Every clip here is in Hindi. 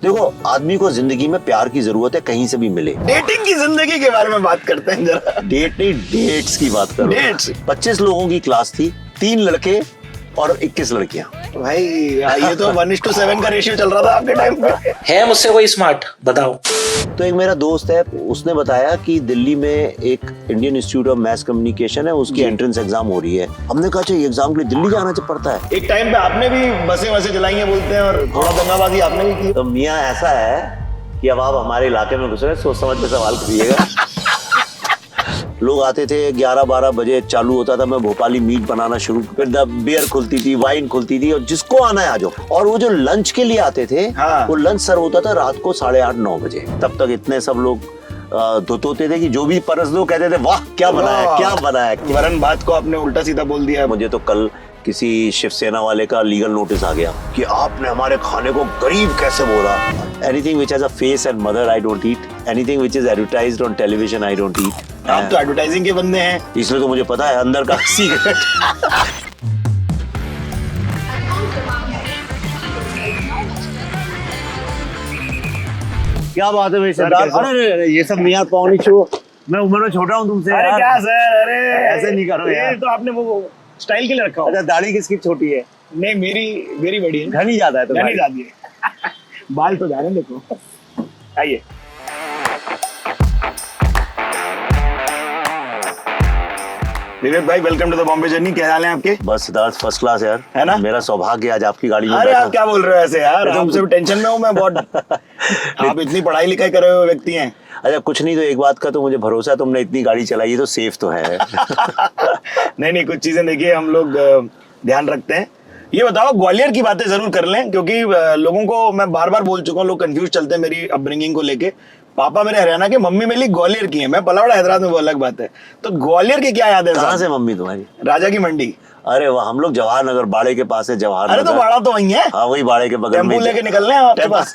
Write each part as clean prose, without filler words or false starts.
देखो, आदमी को जिंदगी में प्यार की जरूरत है, कहीं से भी मिले। डेटिंग की जिंदगी के बारे में बात करते हैं जरा। डेट नहीं, डेट्स की बात करो। डेट्स। 25 लोगों की क्लास थी, 3 लड़के और 21 लड़कियां। भाई ये तो 1:7 का रेशियो चल रहा था आपके टाइम पे। है मुझसे कोई स्मार्ट, बताओ। तो एक मेरा दोस्त है, उसने बताया कि दिल्ली में एक Indian Institute of Mass communication है, उसकी एंट्रेंस एग्जाम हो रही है। हमने कहा अच्छा, ये एग्जाम के लिए दिल्ली जाना पड़ता है। एक टाइम पे आपने भी बसें चलाई हैं बोलते हैं, और थोड़ा दंगाबाजी आपने भी की। तो मियाँ ऐसा है कि अब आप हमारे इलाके में घुस रहे, सोच समझ के सवाल करिएगा। लोग आते थे, 11-12 बजे चालू होता था, मैं भोपाली मीट बनाना शुरू, फिर बियर खुलती थी, वाइन खुलती थी, और जिसको आना है आ जाओ। और वो जो लंच के लिए आते थे, हाँ। वो लंच सर्व होता था रात को 8:30-9 बजे। तब तक इतने सब लोग धुत होते थे कि जो भी परस दो कहते थे वाह क्या बनाया, क्या बनाया। वरन बात को आपने उल्टा सीधा बोल दिया। मुझे तो कल किसी शिवसेना वाले का लीगल नोटिस आ गया कि आपने हमारे खाने को गरीब कैसे बोला। Anything which has a face and mother I don't eat, anything which is advertised on television I don't eat. आप तो एडवर्टाइजिंग के बंदे हैं, इसलिए तो मुझे पता है अंदर का सीक्रेट। क्या बात है भाई सरदार। अरे ये सब नहीं यार, पौनी छो, मैं उम्र में छोटा हूँ तुमसे। अरे यार क्या सर, अरे ऐसे नहीं करो यार। ये तो आपने वो स्टाइल के लिए रखा हो। अच्छा, दाढ़ी किसकी छोटी है? नहीं, मेरी बड़ी है। घनी ज्यादा है घनी तुम्हारी। ज्यादा है। बाल तो जा रहे हैं, देखो। आइए। विवेक भाई, welcome to the Bombay journey. क्या हाल है आपके? बस सिद्धार्थ फर्स्ट क्लास यार, है ना? मेरा सौभाग्य आज आपकी गाड़ी में अरे बैठा। आप क्या बोल रहे हो ऐसे यार, आपसे भी टेंशन में हूँ मैं बहुत। आप इतनी पढ़ाई लिखाई करे हुए व्यक्ति हैं। अच्छा कुछ नहीं, तो एक बात का तो मुझे भरोसा है, तुमने इतनी गाड़ी चलाई है तो सेफ तो है। नहीं, कुछ चीजें देखिए हम लोग ध्यान रखते हैं। ये बताओ, ग्वालियर की बातें जरूर कर लें, क्योंकि लोगों को मैं बार बार बोल चुका हूँ, लोग कंफ्यूज चलते हैं मेरी अपब्रिंगिंग को लेके। पापा मेरे हरियाणा के, मम्मी मेरी ग्वालियर की है, मैं पलावड़ा हैदराबाद में, वो अलग बात है। तो ग्वालियर की क्या याद है? कहाँ से मम्मी तुम्हारी? राजा की मंडी। अरे वाह, हम लोग जवाहर नगर बाड़े के पास है, जवाहर अरे तो नगर। बाड़ा तो वही है। हाँ वही बाड़े के बगल में। टेम्पू लेके निकलने हैं आपके पास।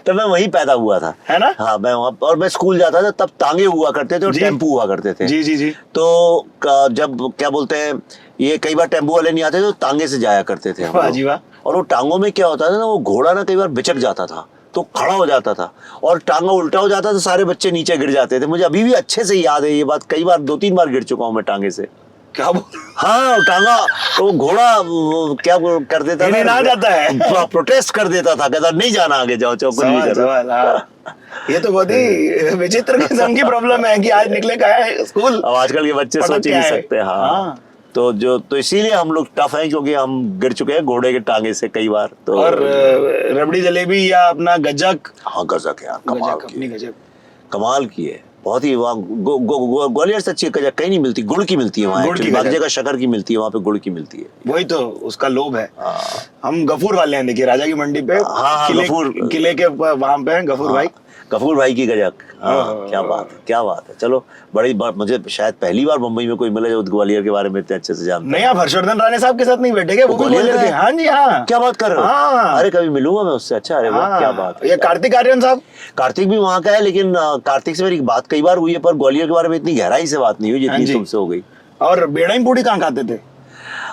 तो मैं वहीं पैदा हुआ था, है ना? हाँ मैं वहाँ, और मैं स्कूल जाता था तब तांगे हुआ करते थे और जी। टेम्पू हुआ करते थे। जी जी जी। तो जब क्या बोलते हैं, ये कई बार टेम्पू वाले नहीं आते तो तांगे से जाया करते थे हम वाह लोग। जी वाह। और वो टांगों में क्या होता था ना, वो घोड़ा ना कई बार बिचक जाता था तो खड़ा हो जाता था, और टांगा उल्टा हो जाता तो सारे बच्चे नीचे गिर जाते थे। मुझे अभी भी अच्छे से याद है ये बात, कई बार 2-3 बार गिर चुका हूँ मैं टांगे से। क्या बोल? हाँ टांगा, तो घोड़ा क्या कर देता हिल ना जाता है। प्रोटेस्ट कर देता था, कहता नहीं जाना आगे, जाओ चौक नहीं सवाल, करो। सवाल, हाँ। ये तो बहुत ही विचित्र किस्म की प्रॉब्लम है कि आज निकले का है स्कूल। अब आजकल के बच्चे पटक सोच ही के नहीं आए। सकते। हाँ, हाँ। तो इसीलिए हम लोग टफ हैं, क्योंकि हम गिर चुके हैं घोड़े के टांगे से कई बार। तो और रबड़ी जलेबी या अपना गजक। हाँ गजक यार, कमाल गजक, अपनी की, गजक। कमाल की है बहुत ही। वहाँ ग्वालियर से अच्छी गजक कहीं नहीं मिलती, गुड़ की मिलती है वहाँ। गुड़ की एक्चुअली बाकी गजक। जगह शक्कर की मिलती है, वहाँ पे गुड़ की मिलती है। वही तो उसका लोभ है। हम गफूर वाले हैं, देखिए राजा की मंडी पे। हाँ, गफूर। किले के वहां पे हैं गफूर भाई। गफूर भाई की गजक। हाँ, क्या बात है, क्या बात है। चलो बड़ी बात, मुझे शायद पहली बार मुंबई में कोई मिला जो ग्वालियर के बारे में इतने अच्छे से जानता है। नहीं, आप हर्षवर्धन राणे साहब के साथ नहीं बैठे क्या? वो भी ग्वालियर ग्वालियर का के। है? हाँ जी हाँ। क्या बात कर रहे हो? हाँ। अरे कभी मिलूंगा मैं उससे। अच्छा, अरे वाह, क्या बात है। ये कार्तिक आर्यन साहब। कार्तिक भी वहाँ का है, लेकिन कार्तिक से मेरी बात कई बार हुई है, पर ग्वालियर के बारे में इतनी गहराई से बात नहीं हुई हाँ जितनी जी। तुमसे हो गई। और बेड़ाई पूड़ी कहाँ खाते थे?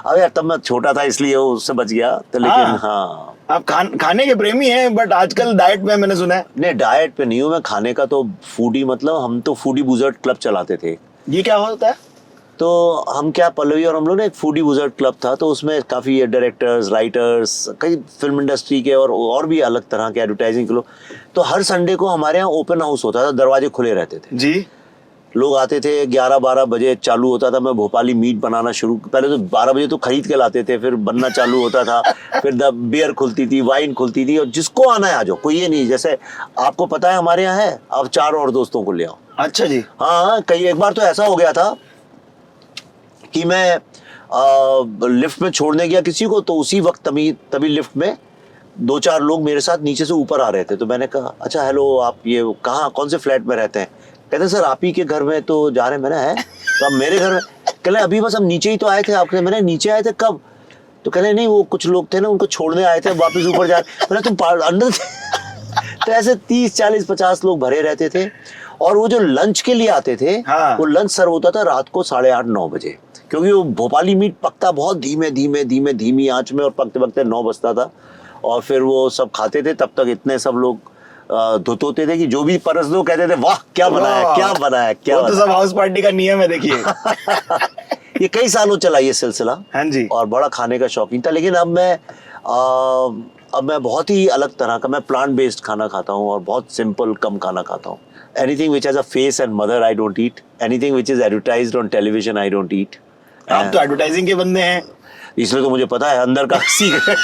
अब यार तब मैं छोटा था इसलिए उससे बच गया, तो लेकिन हाँ। आप खाने के प्रेमी हैं, बट आजकल डाइट में मैंने सुना है। नहीं, डाइट पे नहीं हूँ मैं, खाने का तो फूडी, मतलब हम तो फूडी बुजर्ट क्लब चलाते थे। ये क्या होता है? तो हम क्या, पल्लवी और हम लोग ने एक फूडी बुजर्ट क्लब था, तो उसमें काफ़ी डायरेक्टर्स, राइटर्स, कई फिल्म इंडस्ट्री के और भी अलग तरह के एडवर्टाइजिंग के लोग। तो हर संडे को हमारे यहाँ ओपन हाउस होता था, दरवाजे खुले रहते थे जी। लोग आते थे, 11-12 बजे चालू होता था। मैं भोपाली मीट बनाना शुरू, पहले तो 12 बजे तो खरीद के लाते थे, फिर बनना चालू होता था, फिर बियर खुलती थी, वाइन खुलती थी, और जिसको आना है आ जाओ, कोई ये नहीं। जैसे आपको पता है हमारे यहाँ है, आप 4 और दोस्तों को ले आओ। अच्छा जी। हाँ, कई एक बार तो ऐसा हो गया था कि मैं लिफ्ट में छोड़ने गया किसी को, तो उसी वक्त तभी लिफ्ट में 2-4 लोग मेरे साथ नीचे से ऊपर आ रहे थे। तो मैंने कहा अच्छा हेलो, आप ये कहाँ, कौन से फ्लैट में रहते हैं? कहते सर आप ही के घर में तो जा रहे हैं। मैंने है तो अब मेरे घर में? कहले अभी बस हम नीचे ही तो आए थे आपके। मैंने नीचे आए थे कब? तो कहले नहीं, वो कुछ लोग थे ना, उनको छोड़ने आए थे, वापस ऊपर जा रहे। मैंने तुम अंदर थे? तो ऐसे 30-40-50 लोग भरे रहते थे। और वो जो लंच के लिए आते थे, हाँ। वो लंच सर्व होता था रात को 8:30-9 बजे, क्योंकि वो भोपाली मीट पकता बहुत धीमी आंच में, और पकते पकते 9 बजता था। और फिर वो सब खाते थे। तब तक इतने सब लोग धुत होते थे कि जो भी परस दो कहते थे वाह क्या बनाया क्या बनाया क्या वो तो सब हाउस पार्टी का नियम है, देखिए। ये कई सालों चला ये सिलसिला। हाँ जी। और बड़ा खाने का शौकीन था, लेकिन अब मैं बहुत ही अलग तरह का, मैं प्लांट बेस्ड खाना खाता हूँ और बहुत सिंपल कम खाना खाता हूँ। Anything which has a face and mother I don't eat, anything which is advertised on television I don't eat. आप तो एडवर्टाइजिंग के बंदे हैं। इसलिए तो मुझे पता है अंदर का सीक्रेट।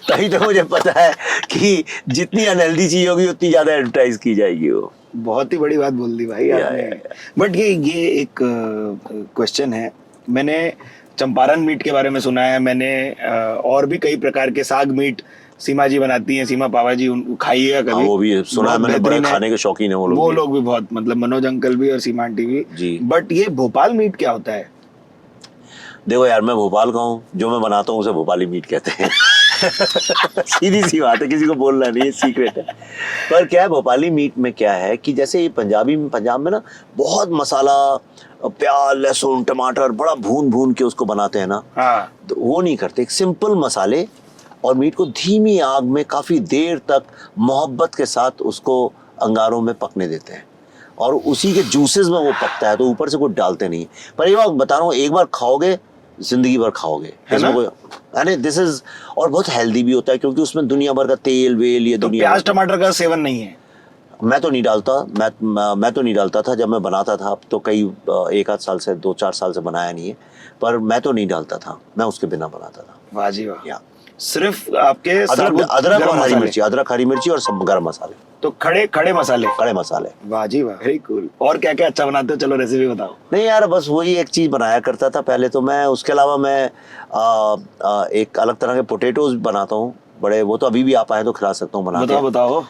तभी तो मुझे पता है कि जितनी अनहेल्दी चीज होगी उतनी ज्यादा एडवर्टाइज की जाएगी वो। बहुत ही बड़ी बात बोल दी भाई आपने। बट ये एक क्वेश्चन है, मैंने चंपारण मीट के बारे में सुना है, मैंने और भी कई प्रकार के साग मीट सीमा जी बनाती हैं, सीमा पावा जी, खाइएगा कभी। वो भी सुना है मैंने, बड़े खाने के शौकीन है वो लोग। वो लोग भी बहुत, मतलब मनोज अंकल भी और सीमा आंटी भी जी। बट ये भोपाल मीट क्या होता है? देखो यार, मैं भोपाल का हूँ, जो मैं बनाता हूँ उसे भोपाली मीट कहते हैं। सीधी सी बात है, किसी को बोलना नहीं, ये सीक्रेट है। पर क्या है भोपाली मीट में क्या है कि जैसे ये पंजाब में ना बहुत मसाला, प्याज लहसुन टमाटर बड़ा भून भून के उसको बनाते हैं ना। हाँ। तो वो नहीं करते, एक सिंपल मसाले और मीट को धीमी आग में काफी देर तक मोहब्बत के साथ उसको अंगारों में पकने देते हैं और उसी के जूसेस में वो पकता है, तो ऊपर से कुछ डालते नहीं। पर ये बात बता रहा हूँ, एक बार खाओगे जिंदगी भर खाओगे, इसमें कोई यानी दिस इज, और बहुत हेल्दी भी होता है क्योंकि उसमें दुनिया भर का तेल वेल ये तो दुनिया। प्याज टमाटर का सेवन नहीं है? मैं तो नहीं डालता, मैं तो नहीं डालता था जब मैं बनाता था। अब तो कई 1 आध साल से 2-4 साल से बनाया नहीं है, पर मैं तो नहीं डालता था, मैं उसके बिना बनाता था। वाह जी वाह। या सिर्फ आपके अदरक और हरी मिर्ची, अदरक हरी मिर्ची और सब गरम मसाले, तो खड़े मसाले। खड़े मसाले। वाह जी वाह, वेरी कूल। और क्या क्या अच्छा बनाते हो, चलो रेसिपी बताओ। नहीं यार, बस वही एक चीज बनाया करता था पहले तो मैं। उसके अलावा मैं एक अलग तरह के पोटैटोज बनाता हूँ बड़े, वो तो अभी भी आप आए तो खिला सकता हूँ बना के। बताओ।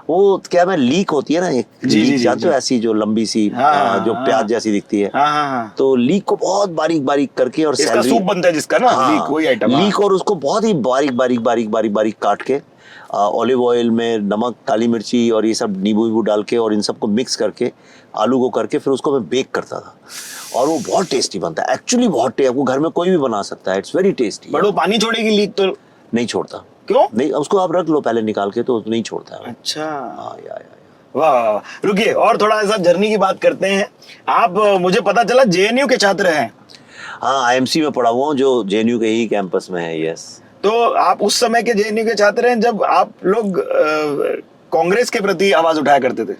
वो क्या मैं लीक होती है ना, एक लीक जानते हो, ऐसी जो लंबी सी जो प्याज जैसी दिखती है। हाँ। तो लीक को बहुत बारीक बारीक करके, और इसका सूप बनता है जिसका ना, लीक वही आइटम। लीक, और उसको बहुत ही बारीक काट के ऑलिव ऑयल में नमक काली मिर्ची और ये सब नींबू डाल के और इन सबको मिक्स करके आलू को करके फिर उसको मैं बेक करता था और वो बहुत टेस्टी बनता है। एक्चुअली बहुत टेस्टी, आपको घर में कोई भी बना सकता है, इट्स वेरी टेस्टी। बट वो पानी छोड़ेगी लीक तो? नहीं छोड़ता। क्यों नहीं? उसको आप रख लो पहले निकाल के, तो नहीं छोड़ता है। अच्छा। या। वाह, रुकिए और थोड़ा सा जर्नी की बात करते हैं। आप, मुझे पता चला जेएनयू के छात्र हैं। हाँ, आईएमसी में पढ़ा हुआ हूँ जो जेएनयू के ही कैंपस में है। यस। तो आप उस समय के जेएनयू के छात्र हैं जब आप लोग कांग्रेस के प्रति आवाज उठाया करते थे?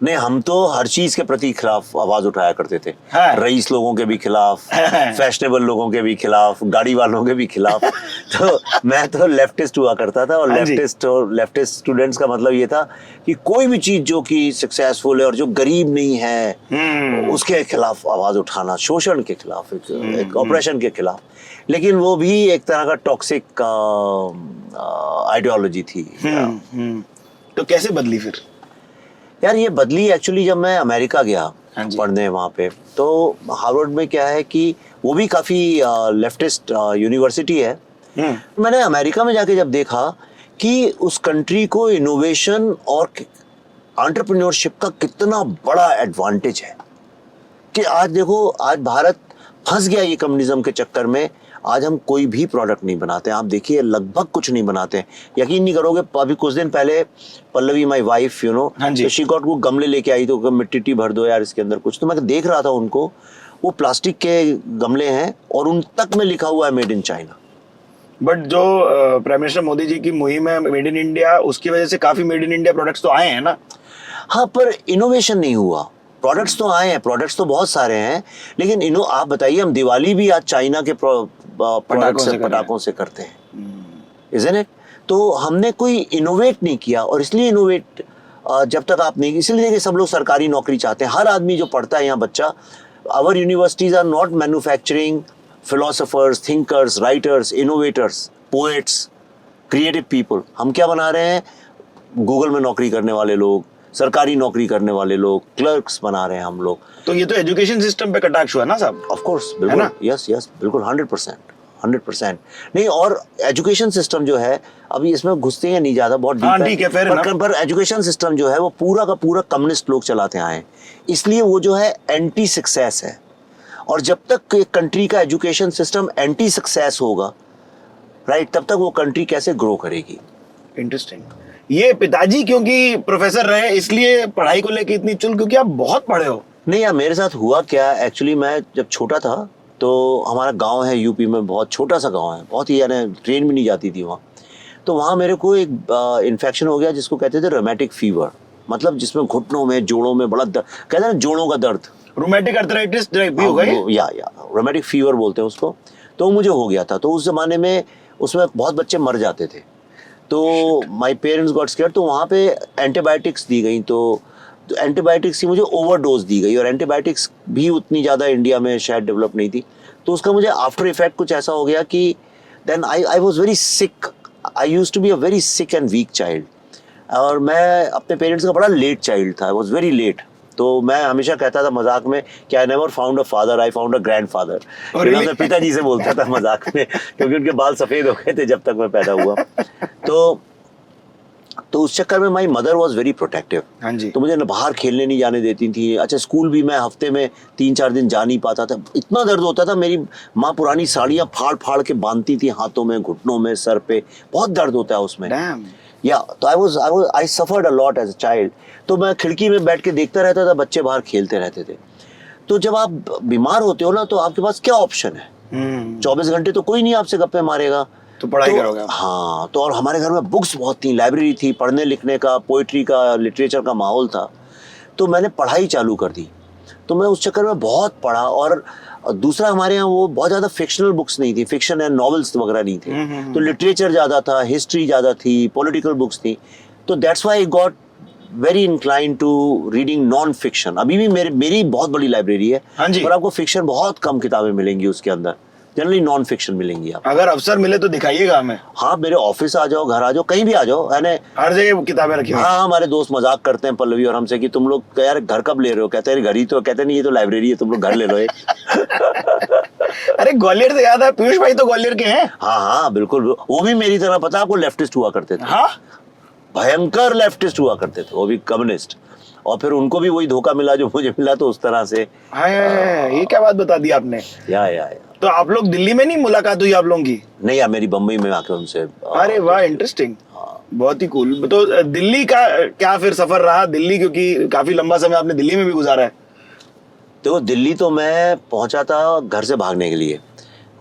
नहीं, हम तो हर चीज के प्रति खिलाफ आवाज उठाया करते थे। हाँ। रईस लोगों के भी खिलाफ, फैशनेबल लोगों के भी खिलाफ, गाड़ी वालों के भी खिलाफ। तो मैं तो लेफ्टिस्ट हुआ करता था, और लेफ्टिस्ट स्टूडेंट्स का मतलब ये था कि कोई भी चीज जो कि सक्सेसफुल है और जो गरीब नहीं है उसके खिलाफ आवाज उठाना, शोषण के खिलाफ, एक ऑपरेशन के खिलाफ। लेकिन वो भी एक तरह का टॉक्सिक आइडियोलॉजी थी। तो कैसे बदली फिर? यार ये बदली एक्चुअली जब मैं अमेरिका गया पढ़ने वहाँ पे, तो हार्वर्ड में क्या है कि वो भी काफ़ी लेफ्टिस्ट यूनिवर्सिटी है। मैंने अमेरिका में जाके जब देखा कि उस कंट्री को इनोवेशन और एंटरप्रेन्योरशिप का कितना बड़ा एडवांटेज है, कि आज देखो, आज भारत फंस गया ये कम्युनिज्म के चक्कर में। आज हम कोई भी प्रोडक्ट नहीं बनाते, आप देखिए लगभग कुछ नहीं बनाते। यकीन नहीं करोगे, अभी कुछ दिन पहले Pallavi my wife you know, she got को गमले लेके आई, तो मिट्टी भर दो यार इसके अंदर कुछ। तो मैं देख रहा था उनको, वो प्लास्टिक के गमले हैं और उन तक में लिखा हुआ है मेड इन चाइना। बट जो प्राइम मिनिस्टर मोदी जी की मुहिम है मेड इन इंडिया, उसकी वजह से काफी मेड इन इंडिया प्रोडक्ट्स तो आए हैं ना। हाँ, पर इनोवेशन नहीं हुआ। प्रोडक्ट्स तो आए हैं, प्रोडक्ट्स तो बहुत सारे हैं, लेकिन आप बताइए, हम दिवाली भी आज चाइना के पटाखों से करते हैं, इज़न्ट इट? तो हमने कोई इनोवेट नहीं किया, और इसलिए इनोवेट जब तक आप नहीं, इसलिए देखिए सब लोग सरकारी नौकरी चाहते हैं। हर आदमी जो पढ़ता है यहाँ बच्चा, our universities are not manufacturing philosophers, thinkers, writers, innovators, poets, creative people. हम क्या बना रहे हैं? गूगल में नौकरी करने वाले लोग, सरकारी नौकरी करने वाले लोग, क्लर्क्स बना रहे हैं हम लोग। तो ये तो एजुकेशन सिस्टम पे कटाक्ष हुआ ना साहब? ऑफ कोर्स, बिल्कुल, यस बिल्कुल, 100%। नहीं, और एजुकेशन सिस्टम जो है, अभी इसमें घुसते हैं नहीं ज्यादा, बहुत डीप है, पर एजुकेशन सिस्टम जो है वो पूरा का पूरा कम्युनिस्ट लोग चलाते आए, इसलिए वो जो है एंटी सक्सेस है। और जब तक एक कंट्री का एजुकेशन सिस्टम एंटी सक्सेस होगा, राइट, तब तक वो कंट्री कैसे ग्रो करेगी। इंटरेस्टिंग। ये पिताजी क्योंकि प्रोफेसर रहे इसलिए पढ़ाई को लेके इतनी चुल, क्योंकि आप बहुत पढ़े हो। नहीं यार, मेरे साथ हुआ क्या, एक्चुअली मैं जब छोटा था तो हमारा गांव है यूपी में, बहुत छोटा सा गांव है, बहुत ही, यानी ट्रेन भी नहीं जाती थी वहाँ। तो वहाँ मेरे को एक इन्फेक्शन हो गया जिसको कहते थे रोमेटिक फीवर, मतलब जिसमें घुटनों में जोड़ों में बड़ा दर्द, कहते हैं ना जोड़ों का दर्द, रोमेटिक अर्थराइटिस भी हो गई या रोमेटिक फीवर बोलते हैं उसको। तो मुझे हो गया था, तो उस जमाने में उसमें बहुत बच्चे मर जाते थे, तो माय पेरेंट्स गॉट स्केयर्ड, तो वहाँ पे एंटीबायोटिक्स दी गई, तो एंटीबायोटिक्स की मुझे ओवरडोज दी गई, और एंटीबायोटिक्स भी उतनी ज़्यादा इंडिया में शायद डेवलप नहीं थी, तो उसका मुझे आफ्टर इफेक्ट कुछ ऐसा हो गया कि then I was very sick, I used to be a very sick and weak child, और मैं अपने पेरेंट्स का बड़ा लेट चाइल्ड था, आई वॉज वेरी लेट। तो मैं हमेशा कहता था मजाक में कि I never found a father, I found a grandfather. मैं पिताजी से बोलता था मजाक में, क्योंकि उनके बाल सफेद हो गए थे जब तक मैं पैदा हुआ। तो उस चक्कर में my mother was very protective. हाँ जी। तो मुझे न बाहर खेलने नहीं जाने देती थी। अच्छा, स्कूल भी मैं हफ्ते में 3-4 दिन जा नहीं पाता था, इतना दर्द होता था। मेरी माँ पुरानी साड़ियाँ फाड़ फाड़ के बांधती थी हाथों में, घुटनों में, सर पे, बहुत दर्द होता है उसमें। या तो I suffered a lot as a child. तो मैं खिड़की में बैठ के देखता रहता था, बच्चे बाहर खेलते रहते थे। तो जब आप बीमार होते हो ना, तो आपके पास क्या ऑप्शन है? 24 घंटे तो कोई नहीं आपसे गप्पे मारेगा, तो पढ़ाई करोगे। हाँ, तो और हमारे घर में बुक्स बहुत थी, लाइब्रेरी थी, पढ़ने लिखने का, पोइट्री का, लिटरेचर का माहौल था। तो मैंने पढ़ाई चालू कर दी। तो मैं उस चक्कर में बहुत पढ़ा, और दूसरा हमारे यहाँ वो बहुत ज़्यादा फिक्शनल बुक्स नहीं थी, फिक्शन एंड नॉवेल्स वगैरह नहीं थे, तो लिटरेचर ज़्यादा था, हिस्ट्री ज़्यादा थी, पॉलिटिकल बुक्स थी। तो that's why I got very incline to reading non fiction. अभी भी मेरी बहुत बड़ी लाइब्रेरी है, पर आपको फिक्शन बहुत कम किताबें मिलेंगी उसके अंदर, जनरली नॉन फिक्शन मिलेंगी आप। अगर अवसर मिले तो दिखाइएगा हमें। हाँ, मेरे ऑफिस आ जाओ, घर आ जाओ, कहीं भी आ जाओ, यानी हर जगह किताबें रखी हुई। हाँ, हमारे दोस्त मजाक करते हैं पल्लवी और हमसे कि तुम लोग यार घर कब ले रहे हो? कहते हैं घर ही तो, कहते नहीं ये तो लाइब्रेरी है, तुम लोग घर ले लो एक। अरे ग्वालियर से याद है, पीयूष भाई तो ग्वालियर के हैं। हाँ हाँ बिल्कुल, वो भी मेरी तरह, पता आपको, लेफ्टिस्ट हुआ करते थे। हाँ, भयंकर लेफ्टिस्ट हुआ करते थे, वो भी कम्युनिस्ट, और फिर उनको भी वही धोखा मिला जो मुझे मिला, तो उस तरह से। ये क्या बात बता दी आपने। या तो आप लोग दिल्ली में नहीं मुलाकात हुई आप लोगों की? नहीं यार, मेरी बम्बई में आके उनसे। अरे वाह, इंटरेस्टिंग, बहुत ही कूल। तो दिल्ली का क्या फिर सफर रहा? दिल्ली, क्योंकि काफी लंबा समय आपने दिल्ली में भी गुजारा है। तो दिल्ली तो मैं पहुंचा था घर से भागने के लिए।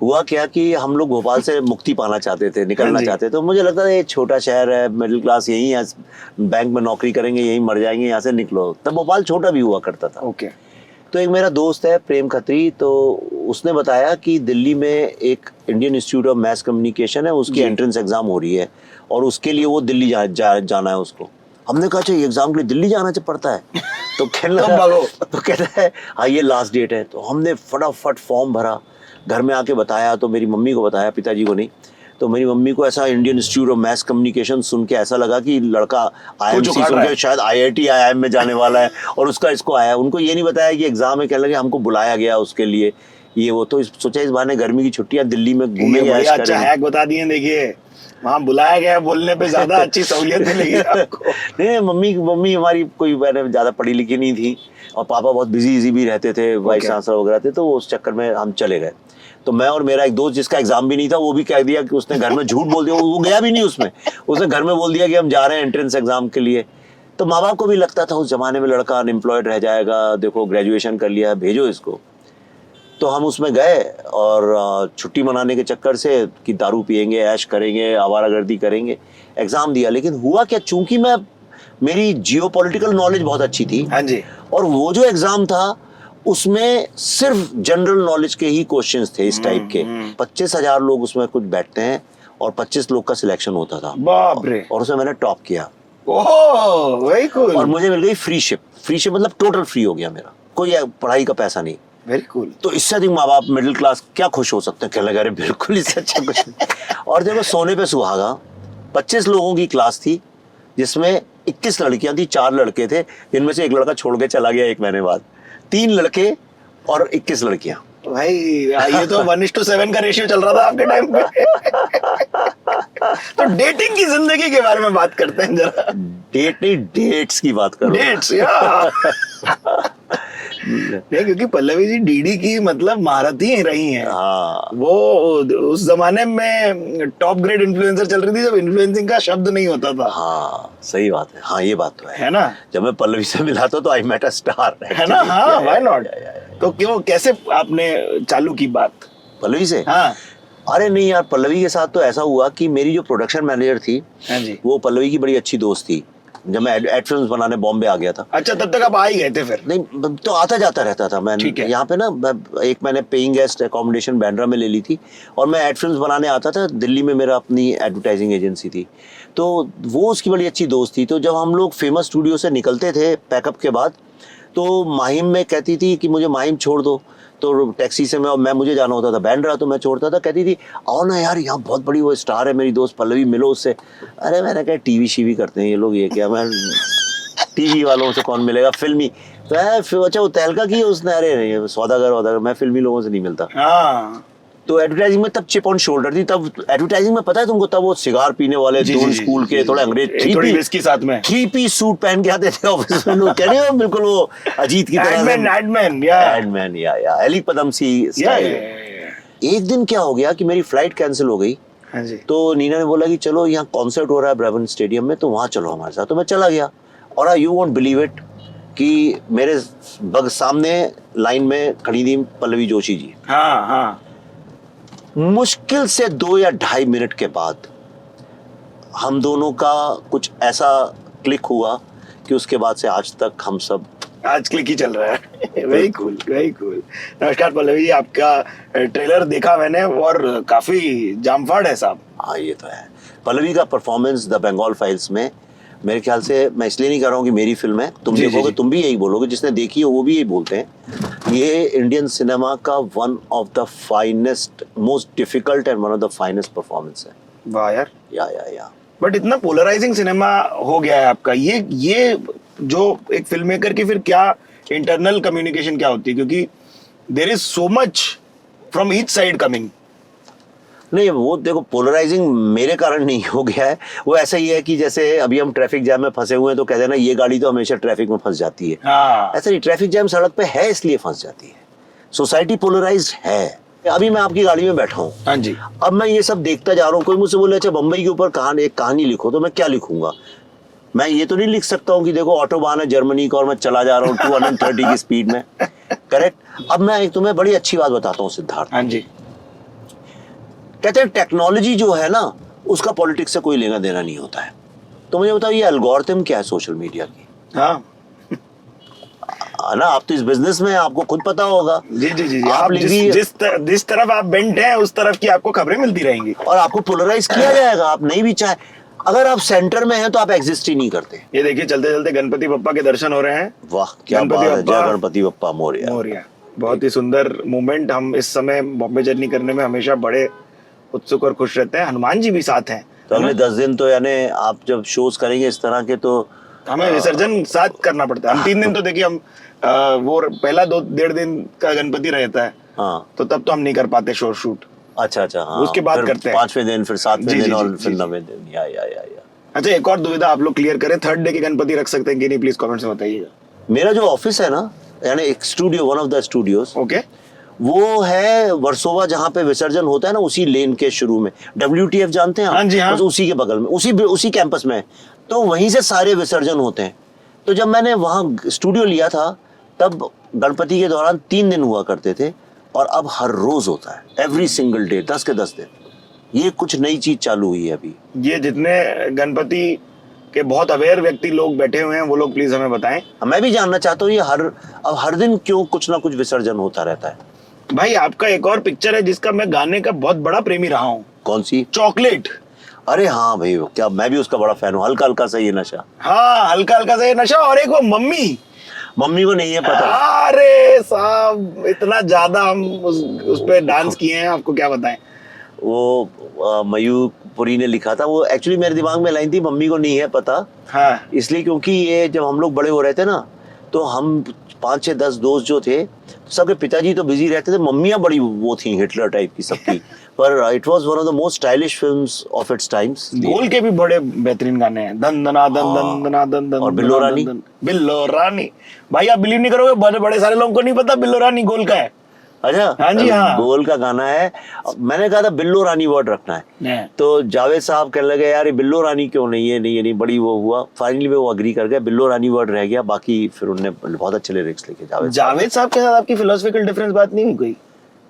हुआ क्या कि हम लोग भोपाल से मुक्ति पाना चाहते थे, निकलना चाहते थे। तो मुझे लगता था ये छोटा शहर है, मिडिल क्लास, यहीं है, बैंक में नौकरी करेंगे, यहीं मर जाएंगे, यहाँ से निकलो। तब भोपाल छोटा भी हुआ करता था। ओके। तो एक मेरा दोस्त है प्रेम खत्री, तो उसने बताया कि दिल्ली में एक Indian Institute of Mass communication है, उसकी एंट्रेंस एग्जाम हो रही है, और उसके लिए वो दिल्ली जाना है उसको। हमने कहा, अच्छा ये एग्जाम के लिए दिल्ली जाना पड़ता है? तो कहने लगा, तो कहता है हाँ ये लास्ट डेट है। तो हमने फटाफट फॉर्म भरा, घर में आके बताया, तो मेरी मम्मी को बताया, पिताजी को नहीं। तो मेरी मम्मी को ऐसा Indian Institute of Mass Communication सुन के ऐसा लगा कि लड़का IMC सुन के शायद IIT IIM में जाने वाला है, और उसका इसको आया। उनको ये नहीं बताया कि एग्जाम है, कहने लगे हमको बुलाया गया उसके लिए, ये वो। तो सोचा इस बहाने गर्मी की छुट्टियां दिल्ली में घूमेंगे, ऐश करेंगे। अच्छा हैक बता दिए, देखिए वहाँ बुलाया गया, बोलने पे ज्यादा अच्छी सहूलियत मिलेगी आपको। नहीं, मम्मी हमारी कोई ज्यादा पढ़ी लिखी नहीं थी, और पापा बहुत बिजी भी रहते थे, वाइस चांसलर वगैरह थे, तो उस चक्कर में हम चले गए। तो मैं और मेरा एक दोस्त जिसका एग्जाम भी नहीं था, वो भी कह दिया कि उसने घर में झूठ बोल दिया, वो गया भी नहीं उसमें, उसने घर में बोल दिया कि हम जा रहे हैं एंट्रेंस एग्जाम के लिए। तो माँ बाप को भी लगता था उस जमाने में लड़का अनएम्प्लॉयड रह जाएगा, देखो ग्रेजुएशन कर लिया है, भेजो इसको। तो हम उसमें गए, और छुट्टी मनाने के चक्कर से कि दारू पियेंगे, ऐश करेंगे, आवारागर्दी करेंगे, एग्जाम दिया। लेकिन हुआ क्या, चूंकि मेरी जियोपॉलिटिकल नॉलेज बहुत अच्छी थी, हाँ जी, और वो जो एग्जाम था उसमें सिर्फ जनरल नॉलेज के ही क्वेश्चंस थे इस टाइप के। 25,000 लोग उसमें कुछ बैठते हैं, और 25 लोग का सिलेक्शन होता था। बाप रे। और उसमें मैंने टॉप किया। ओह, वेरी कूल। और मुझे मिल गई फ्री शिप मतलब टोटल फ्री हो गया मेरा, कोई पढ़ाई का पैसा नहीं। Very cool. तो इससे अधिक माँ बाप मिडिल क्लास क्या खुश हो सकते हैं? कहने लगे अरे बिल्कुल इससे अच्छा कुछ नहीं। और देखो, सोने पे सुहागा, 25 लोगों की क्लास थी, जिसमें 21 लड़कियां थी, 4 लड़के थे, जिनमें से एक लड़का छोड़ के चला गया 1 महीने बाद। 3 लड़के और 21 लड़कियां। भाई ये तो 1:7 का रेशियो चल रहा था आपके टाइम पे। तो डेटिंग की जिंदगी के बारे में बात करते हैं जरा। डेट नहीं, डेट्स की बात करो। डेट्स, या नहीं, क्योंकि पल्लवी जी डीडी की मतलब महारथी ही रही हैं। हाँ वो उस जमाने में टॉप ग्रेड इन्फ्लुएंसर चल रही थी जब इन्फ्लुएंसिंग का शब्द नहीं होता था, हाँ सही बात है, हाँ ये बात तो है ना? जब मैं पल्लवी से मिला था तो आई मेट अ स्टार, है ना? हाँ, व्हाई नॉट? तो क्यों, कैसे आपने चालू की बात? पल्लवी से? हाँ अरे नहीं यार, पल्लवी के साथ तो ऐसा हुआ कि मेरी जो प्रोडक्शन मैनेजर थी, हाँ जी। वो पल्लवी की बड़ी अच्छी दोस्त थी। जब मैं एड फिल्म्स बनाने बॉम्बे आ गया था, अच्छा, तब तक आप आ ही गए थे फिर? नहीं तो आता जाता रहता था मैं। ठीक है। यहाँ पे ना एक मैंने पेइंग गेस्ट अकोमोडेशन बैंड्रा में ले ली थी, और मैं एड फिल्म्स बनाने आता था। दिल्ली में मेरा अपनी एडवर्टाइजिंग एजेंसी थी, तो वो उसकी बड़ी अच्छी दोस्त थी। तो जब हम लोग फेमस स्टूडियो से निकलते थे पैकअप के बाद, तो माहिम में कहती थी कि मुझे माहिम छोड़ दो, तो टैक्सी से मैं मुझे जाना होता था बैंड्रा, तो मैं छोड़ता था। कहती थी आओ ना यार, यहाँ बहुत बड़ी वो स्टार है मेरी दोस्त पल्लवी, मिलो उससे। अरे मैंने कहा टीवी शीवी करते हैं ये लोग, ये क्या, मैं टीवी वालों से कौन मिलेगा, फिल्मी। तो अच्छा वो तहलका की उसने, अरे नहीं सौदागर, मैं फिल्मी लोगों से नहीं मिलता। हाँ तो एडवर्टाइजिंग में तब चिप ऑन शोल्डर थी। तब एडवर्टाइजिंग में पता है तुमको, तब वो सिगार पीने वाले जी, दोन जी, जी, स्कूल के थोड़े अंग्रेज थोड़ी विस्की साथ में, 3 पीस सूट पहन के आते थे ऑफिस में लोग, कह रहे हो बिल्कुल वो अजीत की तरह एडमैन या एली पदमसी स्टाइल। एक दिन क्या हो गया कि मेरी फ्लाइट कैंसिल हो गई। हाँ जी। तो नीना ने बोला कि चलो यहाँ कॉन्सर्ट हो रहा है ब्रेवन स्टेडियम में, तो वहाँ चलो हमारे साथ। तो मैं चला गया, और यू वोंट बिलीव इट कि मेरे सामने लाइन में खड़ी थी पल्लवी जोशी जी। हाँ हाँ। मुश्किल से 2 या 2.5 मिनट के बाद हम दोनों का कुछ ऐसा क्लिक हुआ कि उसके बाद से आज तक हम सब आज क्लिक ही चल रहा है। Very cool, very cool. नमस्कार पल्लवी जी, आपका ट्रेलर देखा मैंने और काफी जामफाड़ है साहब। हाँ ये तो है। पल्लवी का परफॉर्मेंस द बंगाल फाइल्स में, मेरे ख्याल से, मैं इसलिए नहीं कर रहा हूँ कि मेरी फिल्म है, तुम देखोगे तुम भी यही बोलोगे, जिसने देखी हो वो भी यही बोलते हैं। ये इंडियन सिनेमा का one of the finest, most difficult and one of the finest performance है। वाह यार। या बट इतना पोलराइजिंग सिनेमा हो गया है आपका, ये जो एक फिल्म मेकर की फिर क्या इंटरनल कम्युनिकेशन क्या होती है, क्योंकि there is so much from each side coming. नहीं वो देखो, पोलराइजिंग मेरे कारण नहीं हो गया है। वो ऐसा ही है कि जैसे अभी हम ट्रैफिक जैम में फंसे हुए हैं, तो कहते हैं ना ये गाड़ी तो हमेशा ट्रैफिक में फंस जाती है। हाँ। ऐसा नहीं, ट्रैफिक जैम सड़क पे है इसलिए फंस जाती है। सोसाइटी पोलराइज्ड है। अभी मैं आपकी गाड़ी में बैठा हूँ, हाँ जी। अब मैं ये सब देखता जा रहा हूँ। कोई मुझसे बोले अच्छा बम्बई के ऊपर एक कहानी लिखो, तो मैं क्या लिखूंगा? मैं ये तो नहीं लिख सकता हूँ कि देखो ऑटोबान है जर्मनी का और मैं चला जा रहा हूँ 230 की स्पीड में। करेक्ट। अब मैं तुम्हें बड़ी अच्छी बात बताता हूँ सिद्धार्थ। हाँ जी। कहते हैं टेक्नोलॉजी जो है ना, उसका पॉलिटिक्स से कोई लेना देना नहीं होता है। तो मुझे बताओ ये एल्गोरिथम क्या है सोशल मीडिया की? हाँ ना, आप तो इस बिजनेस में, आपको खुद पता होगा। जी जी जी, आप आप जिस तरफ आप बेंट हैं उस तरफ की आपको खबरें मिलती रहेंगी, और आपको पोलराइज किया जाएगा। आप नहीं भी चाहे, अगर आप सेंटर में हैं तो आप एग्जिस्ट ही नहीं करते। ये देखिए चलते चलते गणपति बप्पा के दर्शन हो रहे हैं। वाह क्या बात है, जय गणपति बप्पा मोरया। मोरया। बहुत ही सुंदर मूवमेंट। हम इस समय बॉम्बे जर्नी करने में हमेशा बड़े उत्सुक और खुश रहते हैं। हनुमान जी भी साथ हैं। तो अगले 10 दिन तो यानी आप जब शोज करेंगे इस तरह के, तो हमें विसर्जन साथ करना पड़ता है। हम 3 दिन तो देखिए, हम वो पहला 1.5 दिन का गणपति रहता है, हाँ तो तब तो हम नहीं कर पाते शोर शूट। अच्छा हाँ, उसके बाद फिर करते हैं 5वें दिन, फिर 7वें जी, दिन, जी, और जी, फिर जी, 9वें दिन। या अच्छा, एक और दुविधा आप लोग क्लियर करें, 3rd डे के गणपति रख सकते हैं कि नहीं, प्लीज कमेंट्स में बताइएगा। मेरा जो ऑफिस है ना, यानी एक studio, one of the studios, okay, वो है वर्सोवा, जहाँ पे विसर्जन होता है ना, उसी लेन के शुरू में। WTF जानते हैं आप? हाँ जी, हाँ। बस उसी के बगल में, उसी कैंपस में। तो वहीं से सारे विसर्जन होते हैं। तो जब मैंने वहाँ स्टूडियो लिया था, तब गणपति के दौरान 3 दिन हुआ करते थे, और अब हर रोज होता है, एवरी सिंगल डे, 10 के 10 दिन। ये कुछ नई चीज चालू हुई है अभी। ये जितने गणपति के बहुत अवेयर व्यक्ति लोग बैठे हुए हैं, वो लोग प्लीज हमें बताएं। मैं भी जानना चाहता हूँ ये अब हर दिन क्यों कुछ ना कुछ विसर्जन होता रहता है। भाई, आपका एक और पिक्चर है जिसका मैं गाने का बहुत बड़ा प्रेमी रहा हूँ। कौन सी? चॉकलेट। अरे हाँ भाई, क्या मैं भी उसका बड़ा फैन हूँ। हल्का हल्का सा ये नशा। हाँ, हल्का हल्का सा ये नशा। और एक वो मम्मी को नहीं है पता। अरे साहब, इतना ज्यादा हम उस पे डांस किए हैं, आपको क्या बताएं। वो मयूर पुरी ने लिखा था। वो एक्चुअली मेरे दिमाग में लाइन थी, मम्मी को नहीं है पता। हाँ। इसलिए क्योंकि ये जब हम लोग बड़े हो रहे थे ना, तो हम 5 6 10 दोस्त जो थे, सबके पिताजी तो बिजी रहते थे, मम्मियाँ बड़ी वो थी हिटलर टाइप की सबकी। पर it was one of the most stylish films of its times. गोल के भी बड़े बेहतरीन गाने हैं, दन दना दन दन दना दन दन, और बिल्लो रानी। बिल्लो रानी, भाई आप बिलीव नहीं करोगे, बड़े बड़े सारे लोगों को नहीं पता बिल्लो रानी गोल का है। अच्छा, हाँ जी, हाँ। गोल का गाना है। मैंने कहा था बिल्लो रानी वर्ड रखना है, तो जावेद साहब कहने लगे यार ये बिल्लो रानी क्यों नहीं है, नहीं ये नहीं, बड़ी वो हुआ, फाइनली वो अग्री कर गया, बिल्लो रानी वर्ड रह गया, बाकी फिर उन्होंने बहुत अच्छे लिरिक्स लिखे। जावेद साहब के साथ आपकी फिलोसफिकल डिफरेंस बात नहीं हुई कोई?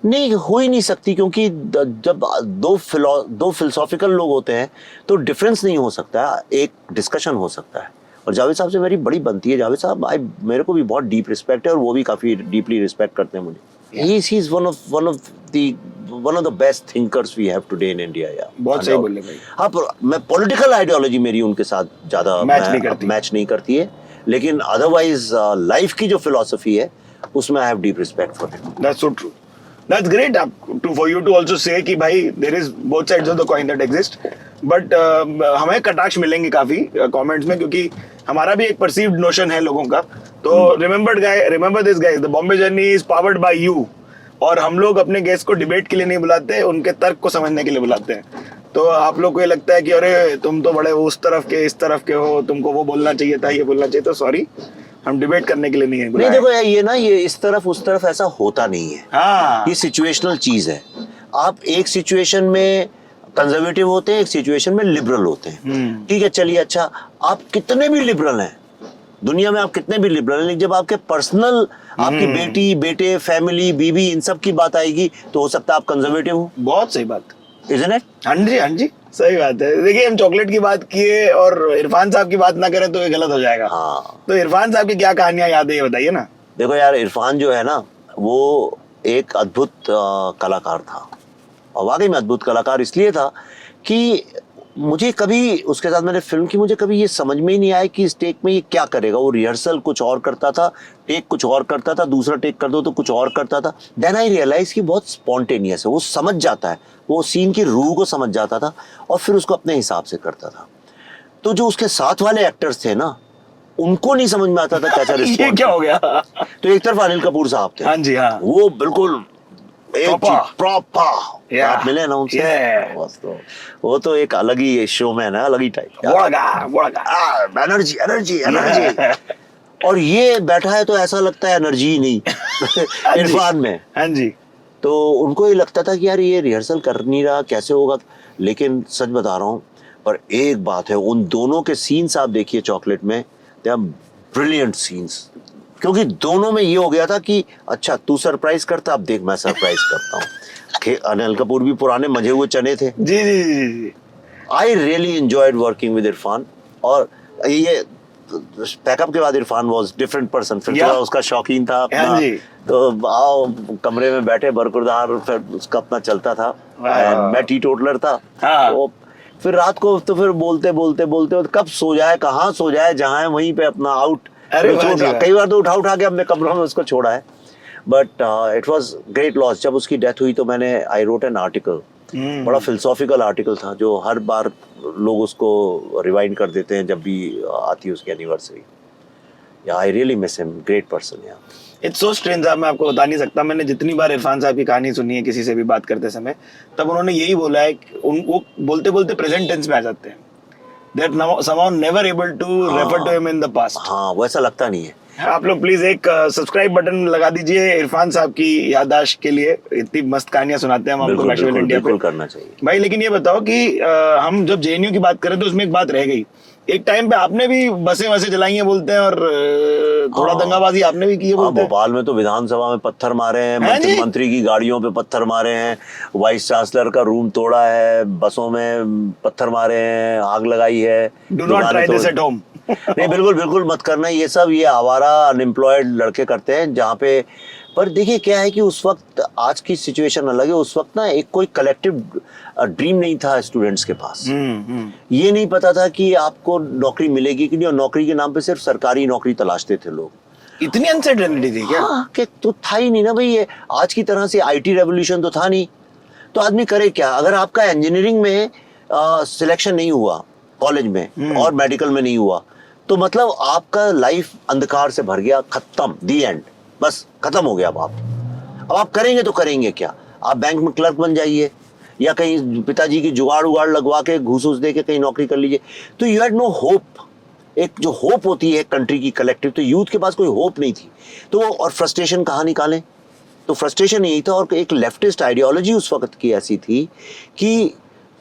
नहीं, हो ही नहीं सकती, क्योंकि जब दो फिलोसॉफिकल लोग होते हैं तो डिफरेंस नहीं हो सकता, एक डिस्कशन हो सकता है। और जावेद साहब से मेरी बड़ी बनती है। जावेद साहब मेरे को भी बहुत डीप रिस्पेक्ट है और वो भी काफी डीपली रिस्पेक्ट करते हैं मुझे। He is one of the best thinkers we have today in India, yeah. बहुत सही बोले भाई। हाँ, पर मैं पॉलिटिकल आइडियोलॉजी मेरी उनके साथ ज्यादा मैच नहीं करती है, लेकिन अदरवाइज लाइफ की जो फिलॉसफी है उसमें I have deep respect for him. That's so true. That's great for you to also say कि भाई there is both sides of the coin that exist. But हमें कटाक्ष मिलेंगे काफी कमेंट्स में, क्योंकि हमारा भी एक परसीव्ड नोशन है लोगों का। तो remember this guys, the Bombay journey is powered by you. और हम लोग अपने गेस्ट को डिबेट के लिए नहीं बुलाते, उनके तर्क को समझने के लिए बुलाते हैं। तो आप लोग को ये लगता है कि अरे तुम तो बड़े उस तरफ के इस तरफ के हो, तुमको वो बोलना चाहिए था, ये बोलना चाहिए, तो सॉरी, हम डिबेट करने के लिए नहीं है। नहीं देखो ये ना, ये इस तरफ उस तरफ ऐसा होता नहीं है। हाँ, ये सिचुएशनल चीज है। आप एक सिचुएशन में कंजर्वेटिव होते हैं, एक सिचुएशन में लिबरल होते हैं। ठीक है, चलिए, अच्छा आप कितने भी लिबरल हैं दुनिया में, आप कितने भी लिबरल हैं, लेकिन जब आपके पर्सनल, आपकी बेटी, बेटे, फैमिली, बीवी, इन सब की बात आएगी तो हो सकता है आप कंजर्वेटिव हो। बहुत सही बात, इज़न्ट इट? हाँ जी, हाँ जी, सही बात है। देखिए, हम चॉकलेट की बात किए और इरफान साहब की बात ना करें तो ये गलत हो जाएगा। हाँ, तो इरफान साहब की क्या कहानियां याद है, ये बताइए ना। देखो यार, इरफान जो है ना, वो एक अद्भुत कलाकार था, और वाकई में अद्भुत कलाकार इसलिए था कि मुझे कभी उसके साथ मैंने फिल्म की, मुझे कभी ये समझ में ही नहीं आया कि इस टेक में ये क्या करेगा। वो रिहर्सल कुछ और करता था, टेक कुछ और करता था, दूसरा टेक कर दो तो कुछ और करता था। देन आई रियलाइज कि बहुत स्पॉन्टेनियस है, वो समझ जाता है, वो सीन की रूह को समझ जाता था और फिर उसको अपने हिसाब से करता था। तो जो उसके साथ वाले एक्टर्स थे ना, उनको नहीं समझ में आता था कैसा रिस्पॉन्स। ये क्या हो गया? तो एक तरफ अनिल कपूर साहब थे, हाँ जी, हाँ, वो बिल्कुल प्रॉपर आप मिले ना उनसे, वो तो एक अलग ही शो मैन है, अलग ही टाइप, एनर्जी एनर्जी एनर्जी। और ये बैठा है तो ऐसा लगता है एनर्जी ही नहीं इरफान में। हाँ जी। तो उनको ये लगता था कि यार ये रिहर्सल कर नहीं रहा, कैसे होगा। लेकिन सच बता रहा हूँ, पर एक बात है, उन दोनों के सीन्स आप देखिए चॉकलेट में, दे आर ब्रिलियंट सीन्स, क्योंकि दोनों में ये हो गया था कि अच्छा तू सरप्राइज करता, अब देख मैं सरप्राइज करता हूँ। अनिल कपूर भी पुराने मजे हुए चने थे। जी जी जी। I really enjoyed working with Irfan. और ये पैकअप के बाद इरफान वाज डिफरेंट पर्सन, फिर थोड़ा उसका शौकीन था अपना, तो आओ कमरे में बैठे बरकरार, फिर उसका अपना चलता था, मैं टीटोटलर था। तो फिर रात को तो फिर बोलते बोलते बोलते कब सो जाए, कहाँ सो जाए, जहाँ है वहीं पे अपना आउट। कई बार तो उठा के अपने कमरों में उसको छोड़ा है। But it was great loss. जब उसकी डेथ हुई तो मैंने आई रोट एन आर्टिकल, बड़ा फिलोसॉफिकल आर्टिकल था, जो हर बार लोग उसको रिवाइंड कर देते हैं जब भी आती है उसकी एनिवर्सरी। या I really miss him, great person. या इट्स सो स्ट्रेंज साहब, मैं आपको बता नहीं सकता। मैंने जितनी बार इरफान साहब की कहानी सुनी है किसी से भी बात करते समय, तब उन्होंने यही बोला है कि वो बोलते बोलते प्रेजेंट टेंस में आ जाते हैं। That somehow never able to refer to him in the past. हाँ, वैसा लगता नहीं है। आप लोग प्लीज एक सब्सक्राइब बटन लगा दीजिए इरफान साहब की याददाश्त के लिए। इतनी मस्त कहानियां सुनाते हैं हम आपको मैक्सवेल इंडिया पे। करना चाहिए भाई। लेकिन ये बताओ कि हम जब जेएनयू की बात करें तो उसमें एक बात रह गई, एक टाइम पे आपने भी बसें वसें चलाई हैं बोलते हैं, और थोड़ा दंगाबाजी आपने भी की है बोलते हैं। भोपाल में तो विधानसभा में पत्थर मारे हैं, मंत्री की गाड़ियों पे पत्थर मारे हैं, वाइस चांसलर का रूम तोड़ा है, बसों में पत्थर मारे हैं, आग लगाई है। Do not try this at home. नहीं, बिल्कुल बिल्कुल मत करना ये सब। ये आवारा अनएम्प्लॉयड लड़के करते हैं जहाँ पे। पर देखिए क्या है कि उस वक्त, आज की सिचुएशन अलग है, उस वक्त ना एक कोई कलेक्टिव ड्रीम नहीं था स्टूडेंट्स के पास। ये नहीं पता था कि आपको नौकरी मिलेगी कि नहीं, और नौकरी के नाम पे सिर्फ सरकारी नौकरी तलाशते थे लोग। इतनी अनसर्टेनिटी थी क्या? हाँ, कि तो था ही नहीं ना भाई, ये आज की तरह से आईटी रेवोल्यूशन तो था नहीं। तो आदमी करे क्या? अगर आपका इंजीनियरिंग में सिलेक्शन नहीं हुआ कॉलेज में और मेडिकल में नहीं हुआ, तो मतलब आपका लाइफ अंधकार से भर गया, खत्म, दी एंड, बस खत्म हो गया। अब आप करेंगे तो करेंगे क्या? आप बैंक में क्लर्क बन जाइए या कहीं पिताजी की जुगाड़ उगाड़ लगवा के घूस उस दे के कहीं नौकरी कर लीजिए। तो यू हैड नो होप। एक जो होप होती है कंट्री की कलेक्टिव, तो यूथ के पास कोई होप नहीं थी। तो और फ्रस्ट्रेशन कहाँ निकालें? तो फ्रस्ट्रेशन यही था। और एक लेफ्टिस्ट आइडियोलॉजी उस वक्त की ऐसी थी कि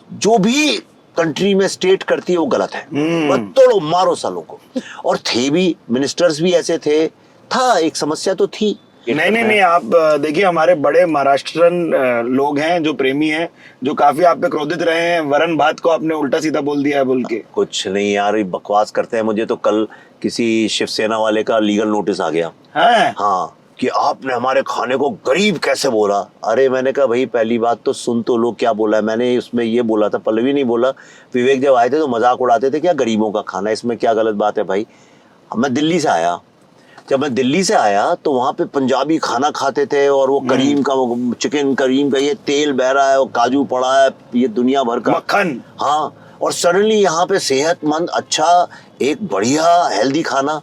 जो भी कंट्री में स्टेट करती है वो गलत है, बस तोड़ो मारो सालों को। और थे भी, मिनिस्टर्स भी ऐसे थे, था एक समस्या तो थी। नहीं, आप देखिए, हमारे बड़े महाराष्ट्रन लोग हैं जो प्रेमी हैं, जो काफी आप पे क्रोधित रहे हैं। वरण भात को आपने उल्टा सीधा बोल दिया है बोल के। कुछ नहीं यार, ये बकवास करते हैं। मुझे तो कल किसी शिवसेना वाले का लीगल नोटिस आ गया। हाँ, कि आपने हमारे खाने को गरीब कैसे बोला। अरे मैंने कहा भाई पहली बात तो सुन तो लो क्या बोला है मैंने। उसमें ये बोला था, पल्लवी नहीं बोला, विवेक जब आए थे तो मजाक उड़ाते थे क्या गरीबों का खाना, इसमें क्या गलत बात है भाई। मैं दिल्ली से आया, जब मैं दिल्ली से आया तो वहाँ पे पंजाबी खाना खाते थे और वो करीम का, वो चिकन करीम का ये तेल बह रहा है, वो काजू पड़ा है, ये दुनिया भर का मक्खन। हाँ, और सडनली यहाँ पे सेहतमंद, अच्छा, एक बढ़िया हेल्दी खाना,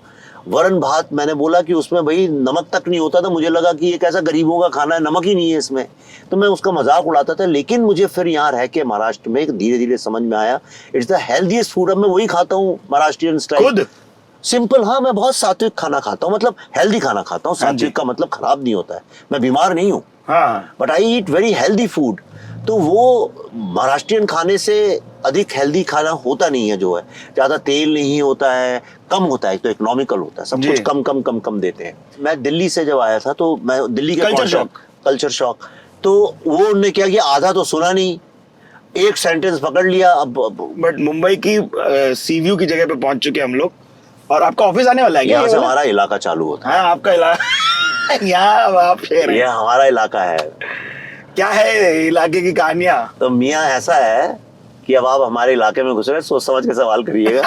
वरण भात। मैंने बोला कि उसमें भाई नमक तक नहीं होता था। मुझे लगा कि ये कैसा गरीबों का खाना है, नमक ही नहीं है इसमें। तो मैं उसका मजाक उड़ाता था। लेकिन मुझे फिर यहाँ रह के महाराष्ट्र में धीरे धीरे समझ में आया, इट्स द हेल्दीएस्ट फूड। अब मैं वही खाता हूँ महाराष्ट्रियन स्टाइल, सिंपल। हाँ, मैं बहुत सात्विक खाना खाता हूँ, मतलब हेल्दी खाना खाता हूँ। सात्विक का मतलब खराब नहीं होता है, मैं बीमार नहीं हूँ, but I eat very healthy food. तो वो महाराष्ट्रियन खाने से अधिक हेल्दी खाना होता नहीं है, जो है ज्यादा तेल नहीं होता है, कम होता है, तो इकोनॉमिकल होता है, सब कुछ कम कम कम कम देते हैं। मैं दिल्ली से जब आया था तो मैं दिल्ली के कल्चर शॉक, तो वो उन्होंने क्या किया, आधा तो सुना नहीं, एक सेंटेंस पकड़ लिया। अब बट मुंबई की सी व्यू की जगह पे पहुंच चुके हम लोग, और आपका ऑफिस आने वाला है क्या? यहाँ से हमारा इलाका चालू होता है। हाँ, आपका इलाका यहाँ आप शेर हैं। ये हमारा इलाका है। क्या है इलाके की कहानियां? तो मियाँ ऐसा है कि अब आप हमारे इलाके में घुस रहे हैं, सोच समझ के सवाल करिएगा।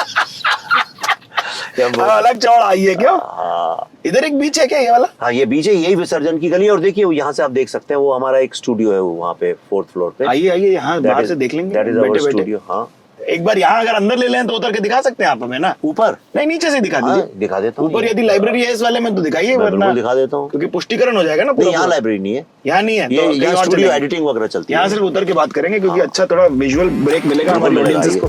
अलग चौड़ आई है क्यों? हाँ, इधर एक बीच है क्या ये वाला? हाँ, ये बीच है, यही विसर्जन की गली। और देखिए यहाँ से आप देख सकते हैं, वो हमारा एक स्टूडियो है, वो वहाँ पे 4th फ्लोर पे। आइए यहाँ बाहर से देख लेंगे। That is our studio. हाँ, एक बार यहाँ अगर अंदर ले लें तो उतर के दिखा सकते हैं आप हमें ना? ऊपर नहीं, नीचे से दिखा दीजिए। दिखा देता हूँ। ऊपर यदि लाइब्रेरी है इस वाले में तो दिखाइए, वरना दिखा देता हूँ, क्योंकि पुष्टिकरण हो जाएगा ना। नहीं, यहाँ लाइब्रेरी नहीं है, यहाँ नहीं है, तो यहाँ स्टूडियो एडिटिंग वगैरह चलती है। यहाँ सिर्फ उतर के बात करेंगे, क्योंकि अच्छा थोड़ा विजुअल ब्रेक मिलेगा हमारे ऑडियंसेस को।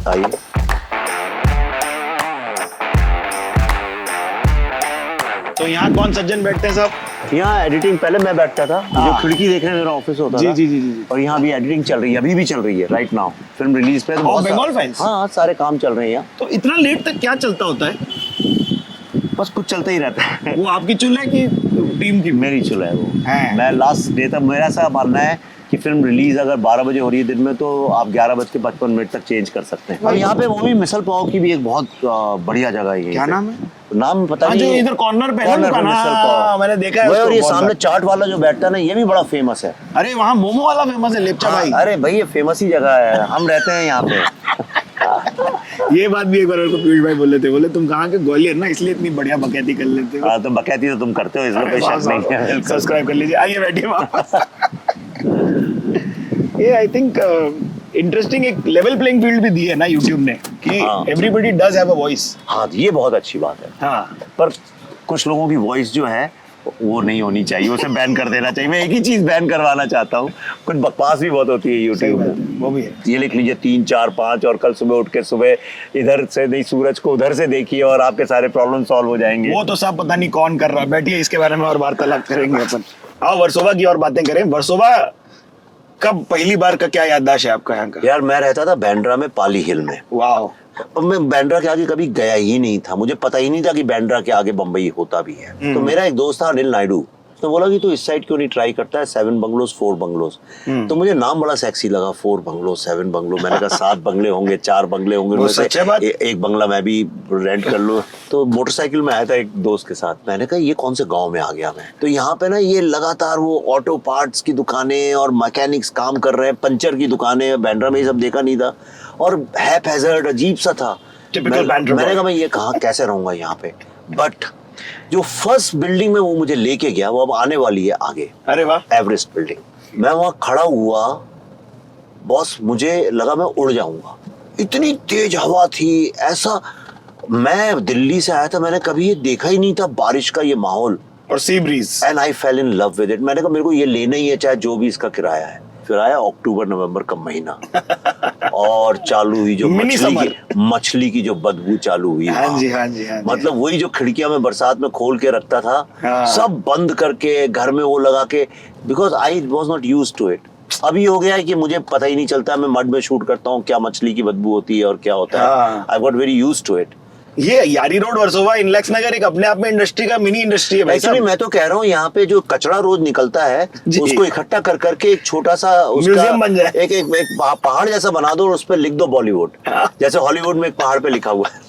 तो यहाँ कौन सज्जन बैठते हैं साहब? यहाँ एडिटिंग, पहले मैं बैठता था, जो खिड़की देख रहे हैं मेरा ऑफिस होता था। जी। और यहाँ भी एडिटिंग चल रही है, अभी भी चल रही है राइट नाउ। फिल्म रिलीज पे बंगाल फाइल्स। हाँ, सारे काम चल रहे हैं यहाँ। तो इतना लेट तक क्या चलता होता है? बस कुछ चलता ही रहता है। वो आपकी चुल है कि टीम की? मेरी चुल है वो। है। मैं लास्ट डे तक, मेरा ऐसा मानना है कि फिल्म रिलीज अगर 12 बजे हो रही है दिन में, तो आप 11:55 तक चेंज कर सकते हैं। और यहाँ पे वो भी मिसल पाव की भी एक बहुत बढ़िया जगह है। क्या नाम है? नाम पता नहीं। जो इधर कॉर्नर पे है ना, मिसल पाव मैंने देखा है। और ये सामने चाट वाला जो बैठता है ना, ये भी बड़ा फेमस है। अरे वहाँ मोमो वाला फेमस है, लेपचा भाई। अरे भाई, ये फेमस ही जगह है, हम रहते हैं यहाँ पे। ये बात भी एक बार मेरे को पीयूष भाई बोले तुम कहाँ के? ग्वालियर ना, इसलिए इतनी बढ़िया बकैती कर लेते हो। हाँ, तो बकैती तो तुम करते हो, इसमें कोई शक नहीं है। सब्सक्राइब कर लीजिए, आइए बैठिए वापस। ये आई थिंक इंटरेस्टिंग एक लेवल प्लेइंग फील्ड भी दी है ना यूट्यूब ने, कि everybody does have a voice. हाँ, ये बहुत अच्छी बात है। हाँ, पर कुछ लोगों की वॉइस जो है वो नहीं होनी चाहिए, उसे बैन कर देना चाहिए। मैं एक ही चीज बैन करवाना चाहता हूँ, कुछ बकवास भी बहुत होती है यूट्यूब में, वो भी है। ये लिख लीजिए 3, 4, 5, और कल सुबह उठ के सुबह इधर से नहीं सूरज को उधर से देखिए और आपके सारे प्रॉब्लम सॉल्व हो जाएंगे। वो तो सब पता नहीं कौन कर रहा है। बैठिए, इसके बारे में और वार्तालाप करेंगे अपन। आओ वर्सोवा की और बातें करें। वर्सोवा कब पहली बार का क्या याददाश्त है आपका यहाँ का? यार, मैं रहता था बैंड्रा में, पाली हिल में। वाह। अब मैं बैंड्रा के आगे कभी गया ही नहीं था, मुझे पता ही नहीं था कि बैंड्रा के आगे बम्बई होता भी है। तो मेरा एक दोस्त था अनिल नायडू, उसने बोला कि तू इस साइड क्यों नहीं ट्राई करता है, 7 बंगलोज 4 बंगलोज। तो मुझे नाम बड़ा सेक्सी लगा, 4 बंगलो 7 बंगलो। मैंने कहा 7 बंगले होंगे, 4 बंगले होंगे, एक बंगला मैं भी रेंट कर लूँ। तो मोटरसाइकिल में आया था एक दोस्त के साथ। मैंने कहा ये कौन से गाँव में आ गया मैं। तो यहाँ पे ना ये लगातार वो ऑटो पार्ट्स की दुकानें और मैकेनिक्स काम कर रहे हैं, पंचर की दुकानें। बैंड्रा में ये सब देखा नहीं था और हैज़ार्ड अजीब सा था। मैंने कहा मैं ये कहाँ कैसे रहूंगा यहाँ पे। बट जो फर्स्ट बिल्डिंग में वो मुझे लेके गया, वो अब आने वाली है आगे। अरे वाह। Everest building. मैं वहां खड़ा हुआ, बॉस, मुझे लगा मैं उड़ जाऊंगा, इतनी तेज हवा थी। ऐसा मैं दिल्ली से आया था, मैंने कभी ये देखा ही नहीं था, बारिश का ये माहौल, और sea breeze. And I fail in love with it. मैंने कहा मेरे को ये लेना ही है, चाहे जो भी इसका किराया है। फिर आया अक्टूबर नवंबर का महीना और चालू हुई जो मिनी मछली की जो बदबू चालू हुई। हाँ जी, हाँ जी, हाँ जी। मतलब वही जो खिड़कियां मैं बरसात में खोल के रखता था, हाँ। सब बंद करके घर में वो लगा के, because I was not use to it. अभी हो गया है कि मुझे पता ही नहीं चलता, मैं मड में शूट करता हूँ, क्या मछली की बदबू होती है और क्या होता है। I got very use to it. ये यारी रोड वर्सोवा इनलेक्स नगर एक अपने आप में इंडस्ट्री का मिनी इंडस्ट्री है भाई एक्चुअली साहब। मैं तो कह रहा हूँ यहाँ पे जो कचरा रोज निकलता है जी। उसको इकट्ठा कर करके एक छोटा सा उसका म्यूजियम बन जाए। एक पहाड़ जैसा बना दो और उस पर लिख दो बॉलीवुड, जैसे हॉलीवुड में एक पहाड़ पे लिखा हुआ है।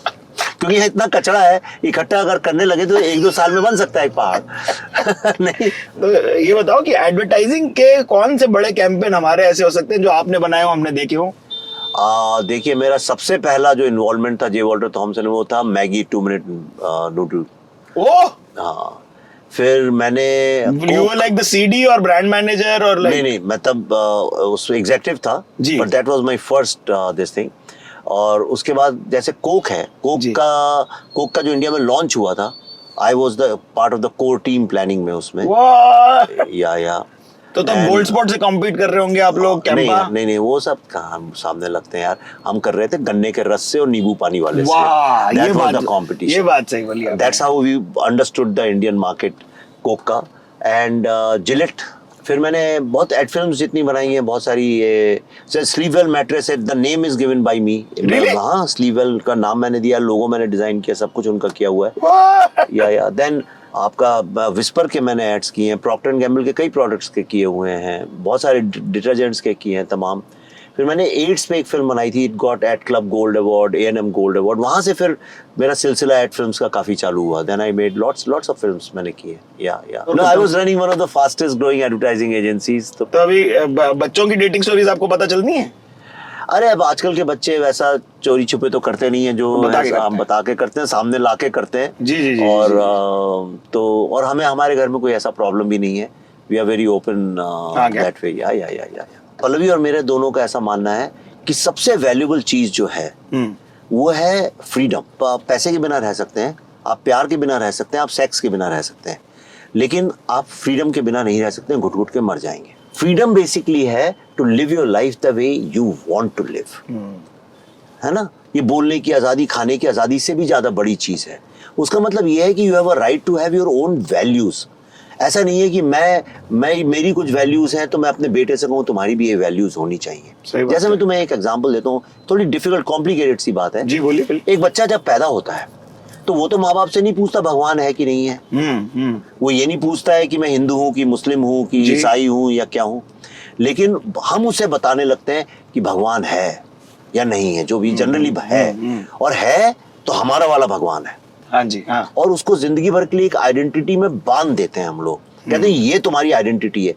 क्योंकि यहाँ इतना कचरा है, इकट्ठा अगर करने लगे तो 1-2 साल में बन सकता है एक पहाड़। नहीं तो ये बताओ कि एडवर्टाइजिंग के कौन से बड़े कैंपेन हमारे ऐसे हो सकते हैं जो आपने बनाए हो, हमने देखे हो? देखिए, मेरा सबसे पहला जो इन्वॉल्वमेंट था जे वॉल्टर थॉमसन, वो था मैगी 2 मिनट नूडल। ओह, हाँ, फिर मैंने you were like the CD और ब्रांड मैनेजर और नहीं लाइक? नहीं, मैं तब उस एग्जेक्टिव था, जी। But that was my first this thing. और उसके बाद जैसे कोक है, जी। कोक का जो इंडिया में लॉन्च हुआ था, I was the part of the core team planning में उसमें। वाह, या तो तब गोल्ड स्पॉट से कम्पीट कर रहे होंगे आप लोग? कैंपा? नहीं, वो सब कहाँ सामने लगते हैं यार। हम कर रहे थे गन्ने के रस से और नींबू पानी वाले से। वाह, That ये was बात, the competition. ये बात सही बोली आपने। That's how we understood the Indian market, Coke का। एंड जिलेट, फिर मैंने बहुत एड फिल्म्स जितनी बनाई हैं, बहुत सारी, ये स्लीववेल मैट्रेस है, the name is given by me. Really? हाँ, स्लीववेल का नाम मैंने दिया, लोगो मैंने डिजाइन किया, सब कुछ उनका किया हुआ है। वाह, या देन आपका विस्पर के मैंने एड्स किए हैं, प्रॉक्टर एंड गैम्बल के कई प्रोडक्ट्स के किए हुए हैं, बहुत सारे डिटर्जेंट्स के किए हैं तमाम। फिर मैंने एड्स पे एक फिल्म बनाई थी, it got ad club gold award, A&M gold award. वहाँ से फिर मेरा सिलसिला एड फिल्म्स का काफी चालू हुआ। Then I made lots of films मैंने किए। या no, I was running one of the fastest growing advertising agencies. तो अभी बच्चों की डेटिंग स्टोरीज आपको पता चलती हैं? अरे अब आजकल के बच्चे वैसा चोरी छुपे तो करते नहीं है, जो हम बता के करते हैं, सामने ला के करते हैं। जी। और तो और हमें हमारे घर में कोई ऐसा प्रॉब्लम भी नहीं है। We are very open that way. या पल्लवी और मेरे दोनों का ऐसा मानना है कि सबसे वैल्यूएबल चीज जो है वो है फ्रीडम। आप पैसे के बिना रह सकते हैं, आप प्यार के बिना रह सकते हैं, आप सेक्स के बिना रह सकते हैं, लेकिन आप फ्रीडम के बिना नहीं रह सकते, घुट घुट के मर जाएंगे। फ्रीडम बेसिकली है to live your life the way you want to live, है ना। ये बोलने की आजादी, खाने की आजादी से भी ज्यादा बड़ी चीज है। उसका मतलब ये है कि you have a right to have your own values. ऐसा नहीं है कि मैं मेरी कुछ वैल्यूज हैं तो मैं अपने बेटे से कहूँ तुम्हारी भी ये वैल्यूज होनी चाहिए। जैसे मैं तुम्हें एक एग्जांपल देता हूँ, थोड़ी डिफिकल्ट कॉम्प्लिकेटेड सी बात है। जी बोलिए। एक बच्चा जब पैदा होता है तो वो तो माँ बाप से नहीं पूछता भगवान है कि नहीं है। वो ये नहीं पूछता है कि मैं हिंदू हूँ कि मुस्लिम हूँ कि ईसाई हूँ या क्या हूँ, लेकिन हम उसे बताने लगते हैं कि भगवान है या नहीं है, जो भी जनरली है। और है तो हमारा वाला भगवान है। हाँ जी, हाँ। और उसको जिंदगी भर के लिए एक आइडेंटिटी में बांध देते हैं हम लोग, कहते हैं ये तुम्हारी आइडेंटिटी है।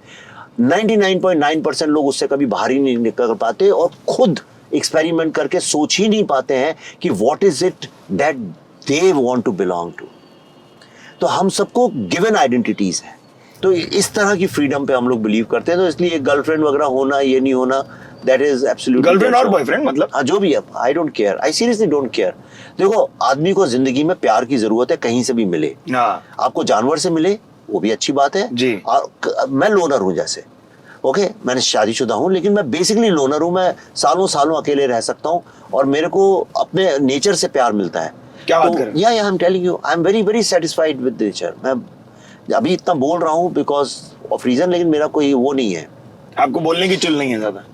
99.9% लोग उससे कभी बाहर ही नहीं निकल पाते और खुद एक्सपेरिमेंट करके सोच ही नहीं पाते हैं कि what is it that they want to belong to. तो हम सबको गिवन आइडेंटिटीज हैं, तो इस तरह की फ्रीडम पे हम लोग बिलीव करते हैं। तो इसलिए गर्लफ्रेंड वगैरह होना, ये नहीं होना, दैट इज एब्सोल्युटली। गर्लफ्रेंड और बॉयफ्रेंड मतलब? हाँ, जो भी है, I don't care, I seriously don't care. देखो, आदमी को जिंदगी में प्यार की जरूरत है, कहीं से भी मिले। आपको जानवर से मिले वो भी अच्छी बात है जी। और मैं लोनर हूँ, जैसे ओके, मैंने शादीशुदा हूँ, लेकिन मैं बेसिकली लोनर हूँ। मैं सालों सालों अकेले रह सकता हूँ और मेरे को अपने नेचर से प्यार मिलता है। क्या बात कर रहे हैं? या I am telling you, I am very very satisfied with nature. मैं अभी इतना बोल रहा हूँ बिकॉज ऑफ रीजन, लेकिन मेरा कोई वो नहीं है, आपको बोलने की चुल नहीं है ज्यादा।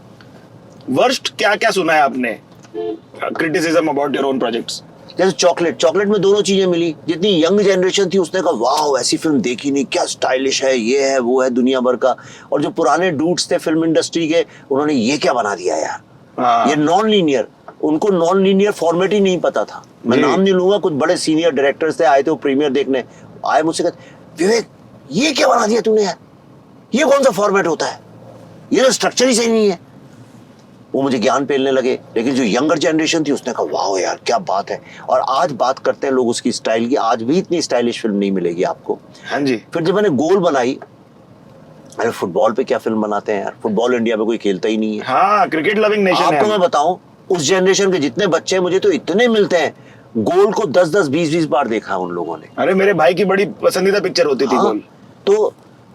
वर्स्ट क्या क्या सुना है आपने criticism about your own projects? जैसे चॉकलेट में दोनों चीजें मिली। जितनी यंग जनरेशन थी उसने कहा वाह ऐसी फिल्म देखी नहीं, क्या स्टाइलिश है, ये है वो है दुनिया भर का। और जो पुराने डूड्स थे फिल्म इंडस्ट्री के, उन्होंने ये क्या बना दिया यार, ये नॉन लीनियर। उनको नॉन लीनियर फॉर्मेट ही नहीं पता था। मैं नाम नहीं लूंगा, कुछ बड़े सीनियर डायरेक्टर्स थे, आए थे वो प्रीमियर देखने, आए मुझसे कहते विवेक ये क्या बना दिया तूने यार, ये कौन सा फॉर्मेट होता है, ये तो स्ट्रक्चर ही सही नहीं है। वो मुझे ज्ञान पेलने लगे। लेकिन जो यंगर जनरेशन थी उसने कहा वाह यार क्या बात है। और आज बात करते हैं लोग उसकी स्टाइल की, आज भी इतनी स्टाइलिश फिल्म नहीं मिलेगी आपको। हाँ जी। फिर जब मैंने गोल बनाई, अरे फुटबॉल पे क्या फिल्म बनाते हैं यार, फुटबॉल इंडिया में कोई खेलता ही नहीं है। हाँ, क्रिकेट लविंग नेशन है। आपको मैं बताऊं, उस जनरेशन के जितने बच्चे हैं मुझे तो इतने मिलते हैं, गोल को 10-10, 20-20 बार देखा है उन लोगों ने। अरे मेरे भाई की बड़ी पसंदीदा पिक्चर होती थी हाँ, गोल।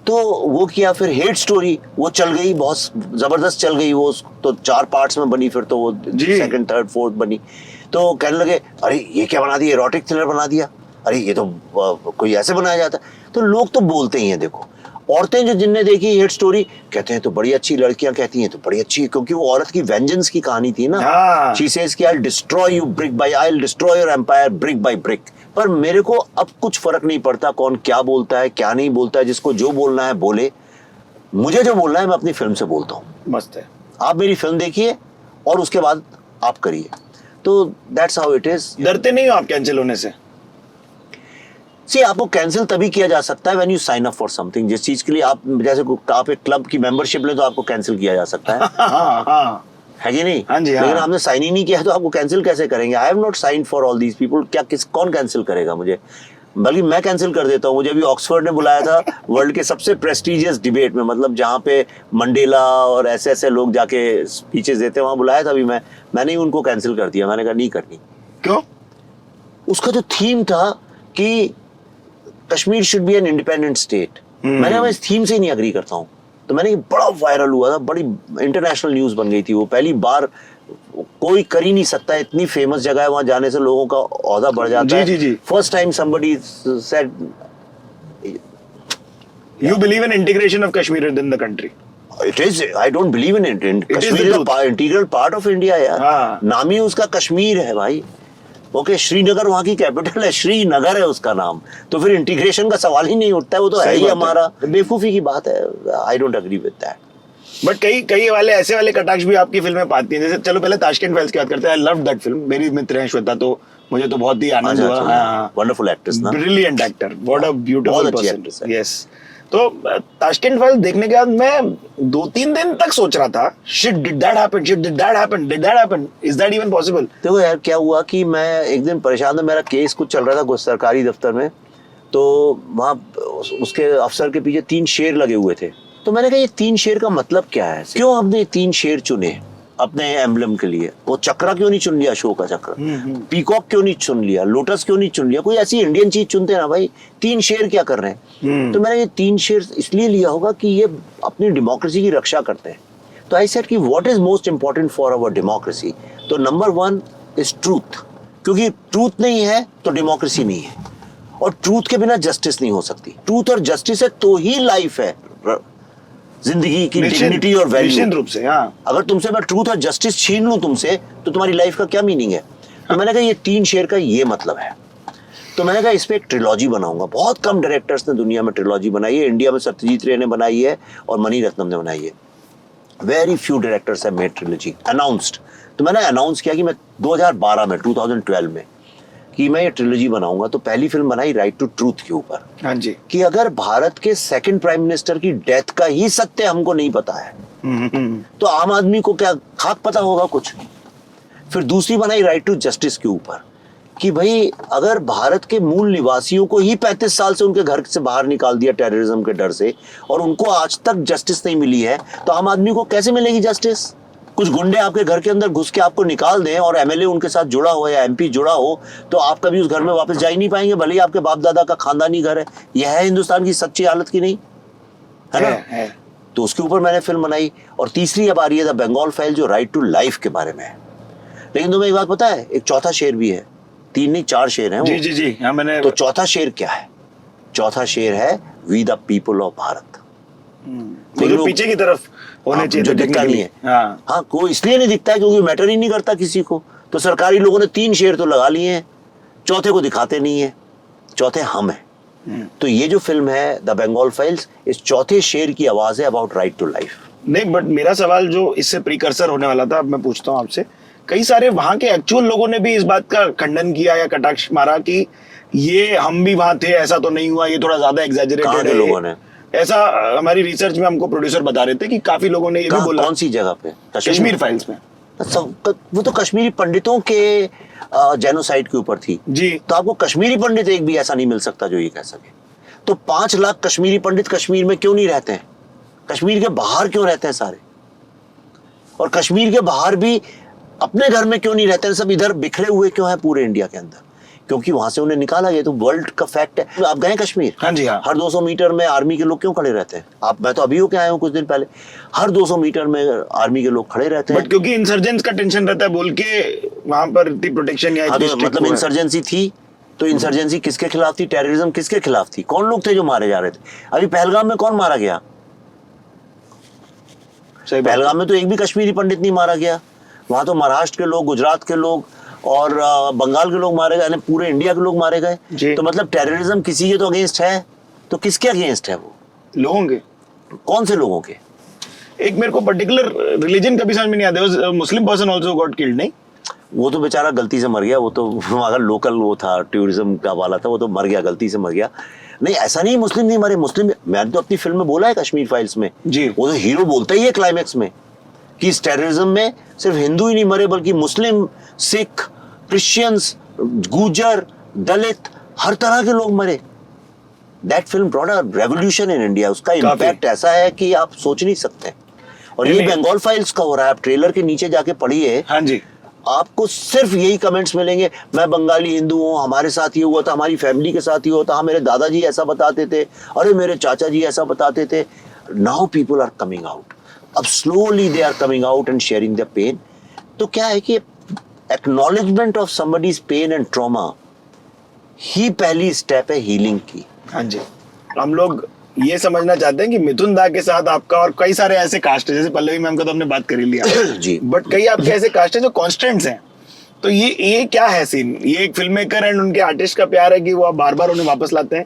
तो वो किया। फिर हेट स्टोरी वो चल गई, बहुत जबरदस्त चल गई वो, तो 4 पार्ट्स में बनी, फिर तो वो जी। सेकंड, थर्ड, फोर्थ बनी। तो कहने लगे अरे ये क्या बना दिया, एरोटिक थ्रिलर बना दिया, अरे ये तो कोई ऐसे बनाया जाता है। तो लोग तो बोलते ही हैं। देखो औरतें जो जिनने देखी हेट स्टोरी कहते हैं तो बड़ी अच्छी, लड़कियां कहती हैं तो बड़ी अच्छी, क्योंकि वो औरत की वेंजेंस की कहानी थी ना। हाँ। शी सेज कि I will destroy you brick by, I will destroy your empire brick by brick. पर मेरे को अब कुछ फर्क नहीं पड़ता कौन क्या बोलता है क्या नहीं बोलता है, जिसको जो बोलना है बोले। मुझे जो बोलना है मैं अपनी फिल्म से बोलता हूँ। मस्त है। आप मेरी फिल्म देखिए और उसके बाद आप करिए। तो दैट्स हाउ इट इज। डरते नहीं हो आप कैंसिल होने से? सी आपको कैंसिल तभी किया जा सकता है when you sign up for something. जिस चीज के लिए आप, जैसे आप एक क्लब की मेंबरशिप लें तो आपको कैंसिल किया जा सकता है हाँ हाँ है कि नहीं? हाँ जी, हाँ। लेकिन आपने साइन ही नहीं किया तो आपको कैंसिल कैसे करेंगे? I have not sign for all these people. क्या कौन कैंसिल करेगा मुझे? बल्कि मैं कैंसिल कर देता हूँ। मुझे अभी ऑक्सफोर्ड ने बुलाया था वर्ल्ड के सबसे प्रेस्टिजियस डिबेट में, मतलब जहाँ पे मंडेला और ऐसे ऐसे लोग जाके स्पीचेस देते हैं, वहाँ बुलाया था। अभी मैंने ही उनको कैंसिल कर दिया। मैंने कहा नहीं करनी। क्यों? उसका जो थीम था कि Kashmir should be an independent state, मैंने मैं इस थीम से ही नहीं अग्री करता हूँ। तो मैंने, बड़ा वायरल हुआ था, बड़ी इंटरनेशनल न्यूज बन गई थी वो। पहली बार, कोई कर ही नहीं सकता, इतनी फेमस जगह है, वहां जाने से लोगों का औहदा बढ़ जाता है। जी। First time somebody said You believe in integration of Kashmir within the country? it is, I don't believe in it. is Kashmir the is truth. a integral part of India यार। हाँ। नाम ही उसका कश्मीर है भाई। ओके, श्रीनगर वहाँ की कैपिटल है, श्रीनगर है उसका नाम, तो फिर इंटीग्रेशन का सवाल ही नहीं उठता है। वो तो है सही ही बात है। हमारा, बेवकूफी की बात है। I don't agree with that. But कई वाले ऐसे वाले कटाक्ष भी आपकी फिल्म में पाती हैं। जैसे चलो पहले ताशकंद फाइल्स की बात करते हैं। I love that film. मेरी मित्र हैं श्वेता, तो मुझे तो बहुत ही आनंद हुआ। हाँ, वंडरफुल एक्ट्रेस ना, brilliant actor, what a beautiful बहुत अच्छी पर्सन। actress है। यस। तो ताशकंद फाइल्स देखने के बाद मैं 2-3 दिन तक सोच रहा था, shit did that happen, shit did that happen, did that happen, is that even possible? देखो यार क्या हुआ कि मैं एक दिन परेशान था, मेरा केस कुछ चल रहा था कुछ सरकारी दफ्तर में, तो वहाँ उसके अफसर के पीछे 3 शेर लगे हुए थे। तो मैंने कहा ये 3 शेर का मतलब क्या है, क्यों हमने 3 शेर चुने अपने एम्बलम के लिए? वो चक्रा क्यों नहीं चुन लिया, अशोक का चक्र? पीकॉक क्यों नहीं चुन लिया? लोटस क्यों नहीं चुन लिया? कोई ऐसी इंडियन चीज चुनते ना भाई। 3 शेर क्या कर रहे हैं? तो मैंने ये 3 शेर इसलिए लिया होगा कि ये अपनी डेमोक्रेसी की रक्षा करते हैं। तो आई सेड कि what is most important for our democracy? तो नंबर 1 इज ट्रूथ, क्योंकि ट्रूथ नहीं है तो डेमोक्रेसी नहीं है, और ट्रूथ के बिना जस्टिस नहीं हो सकती। ट्रूथ और जस्टिस है तो ही लाइफ है, जिंदगी की डिग्निटी और वैल्यू। निश्चित रूप से, हाँ। अगर तुमसे मैं ट्रूथ और जस्टिस छीन लूं तुमसे, तो तुम्हारी लाइफ का क्या मीनिंग है? तो मैंने कहा ये 3 शेर का ये मतलब है। तो मैंने कहा इस पे एक ट्रिलॉजी बनाऊंगा। बहुत कम डायरेक्टर्स ने दुनिया में ट्रिलॉजी बनाई है। इंडिया में सत्यजीत रे ने बनाई है और मणि रत्नम ने बनाई है। Very few directors have made trilogy announced. तो मैंने अनाउंस किया कि मैं 2012 में कि मैं ये ट्रिलॉजी बनाऊंगा। तो पहली फिल्म बनाई राइट टू ट्रूथ के ऊपर, हाँ जी। कि अगर भारत के 2nd प्राइम मिनिस्टर की डेथ का ही सत्य हमको नहीं पता है तो आम आदमी को क्या खाक पता होगा कुछ। फिर दूसरी बनाई राइट टू जस्टिस के ऊपर, कि भाई अगर भारत के मूल निवासियों को ही 35 साल से उनके घर से बाहर निकाल दिया टेररिज्म के डर से, और उनको आज तक जस्टिस नहीं मिली है, तो आम आदमी को कैसे मिलेगी जस्टिस? कुछ गुंडे आपके घर के अंदर घुस के आपको निकाल दें और एमएलए उनके साथ जुड़ा हो या एमपी जुड़ा हो, तो आप कभी उस घर में वापस जा ही नहीं पाएंगे, भले ही आपके बाप दादा का खानदानी घर है। यह है हिंदुस्तान की सच्ची हालत की नहीं है ना? है। तो उसके ऊपर मैंने फिल्म बनाई। और तीसरी अब आ रही है द बंगाल फाइल, जो राइट टू लाइफ के बारे में है। लेकिन तुम्हें एक बात पता है, एक चौथा शेर भी है। 3 नहीं 4 शेर हैं जी वो। जी जी, हाँ मैंने। तो चौथा शेर क्या है? चौथा शेर है we the people of Bharat. लेकिन पीछे की तरफ होने चाहिए, जो दिखता नहीं है। हाँ। हाँ, कोई इसलिए नहीं दिखता है क्योंकि मैटर ही नहीं करता किसी को। तो सरकारी लोगों ने 3 शेर तो लगा लिए हैं, चौथे को दिखाते नहीं है। चौथे हम हैं। तो ये जो फिल्म है द बंगाल फाइल्स, इस चौथे शेर की आवाज है अबाउट राइट टू लाइफ। नहीं, बट मेरा सवाल जो इससे प्रीकर्सर होने वाला था, अब मैं पूछता हूँ आपसे। कई सारे वहां के एक्चुअल लोगों ने भी इस बात का खंडन किया या कटाक्ष मारा कि ये हम भी वहां थे, ऐसा तो नहीं हुआ, ये थोड़ा ज्यादा एग्जैजरेटेड है। लोगों ने ऐसा हमारी रिसर्च में हमको प्रोड्यूसर बता रहे थे कि काफी लोगों ने ये भी बोला। कौन सी जगह पे? कश्मीर फाइल्स में। वो तो कश्मीरी पंडितों के जेनोसाइड के ऊपर थी जी। तो आपको कश्मीरी पंडित एक भी ऐसा नहीं मिल सकता जो ये कह सके। तो 5 लाख कश्मीरी पंडित कश्मीर में क्यों नहीं रहते हैं? कश्मीर के बाहर क्यों रहते हैं सारे? और कश्मीर के बाहर भी अपने घर में क्यों नहीं रहते हैं, सब इधर बिखरे हुए क्यों है पूरे इंडिया के अंदर? क्योंकि वहां से उन्हें निकाला गया। तो वर्ल्ड का फैक्ट है। आप गए कश्मीर? हाँ जी, हाँ। हर 200 मीटर में आर्मी के लोग क्यों खड़े रहते हैं? मैं तो अभी होके आया हूँ कुछ दिन पहले, हर 200 मीटर में आर्मी के लोग खड़े रहते हैं। बट क्योंकि इंसर्जेंट्स का टेंशन रहता है बोल के वहां पर इतनी प्रोटेक्शन या हाँ, इतनी तो strict मतलब वो है। इंसर्जेंसी थी, तो इंसर्जेंसी किसके खिलाफ थी? टेररिज्म किसके खिलाफ थी? कौन लोग थे जो मारे जा रहे थे? अभी पहलगाम में कौन मारा गया? सही बात है। पहलगाम में तो एक भी कश्मीरी पंडित नहीं मारा गया। वहां तो महाराष्ट्र के लोग, गुजरात के लोग और बंगाल के लोग मारे गए, यानी पूरे इंडिया के लोग मारे गए। जी। तो मतलब टेररिज्म किसी के तो अगेंस्ट है, तो किसके अगेंस्ट है वो? लोगों के, कौन से लोगों के? एक मेरे को पर्टिकुलर रिलीजन कभी समझ में नहीं आता, Muslim person also got killed, नहीं? वो तो बेचारा गलती से मर गया। वो तो अगर लोकल वो था, टूरिज्म का वाला था, वो तो मर गया, गलती से मर गया। नहीं, ऐसा नहीं मुस्लिम नहीं मरे। मुस्लिम, मैंने तो अपनी फिल्म में बोला है कश्मीर फाइल्स में जी। वो तो हीरो बोलता ही है क्लाइमैक्स में कि इस टेररिज्म में सिर्फ हिंदू ही नहीं मरे, बल्कि मुस्लिम, सिख, क्रिश्चियंस, गुजर, दलित, हर तरह के लोग मरे। That film brought a revolution in India. उसका इम्पैक्ट ऐसा है कि आप सोच नहीं सकते। और ये नहीं। बंगाल फाइल्स का हो रहा है। आप ट्रेलर के नीचे जाके पढ़िए, हाँ जी। आपको सिर्फ यही कमेंट्स मिलेंगे, मैं बंगाली हिंदू हूँ, हमारे साथ ये हुआ था, हमारी फैमिली के साथ ये हुआ था, हाँ मेरे दादाजी ऐसा बताते थे, अरे मेरे चाचा जी ऐसा बताते थे। Now people are coming out. अब slowly they are coming out and sharing the pain. तो क्या है कि acknowledgement of somebody's pain and trauma ही पहली स्टेप है हीलिंग की। हाँ जी। हम लोग ये समझना चाहते हैं कि मिथुन दा के साथ आपका और कई सारे ऐसे कास्ट है, जैसे पल्लवी मैम का तो हमने बात कर ही लिया जी। बट कई आपके ऐसे कास्ट है जो कॉन्स्टेंट्स हैं। तो ये क्या है सीन? ये एक फिल्म मेकर एंड उनके आर्टिस्ट का प्यार है कि वो आप बार बार उन्हें वापस लाते हैं?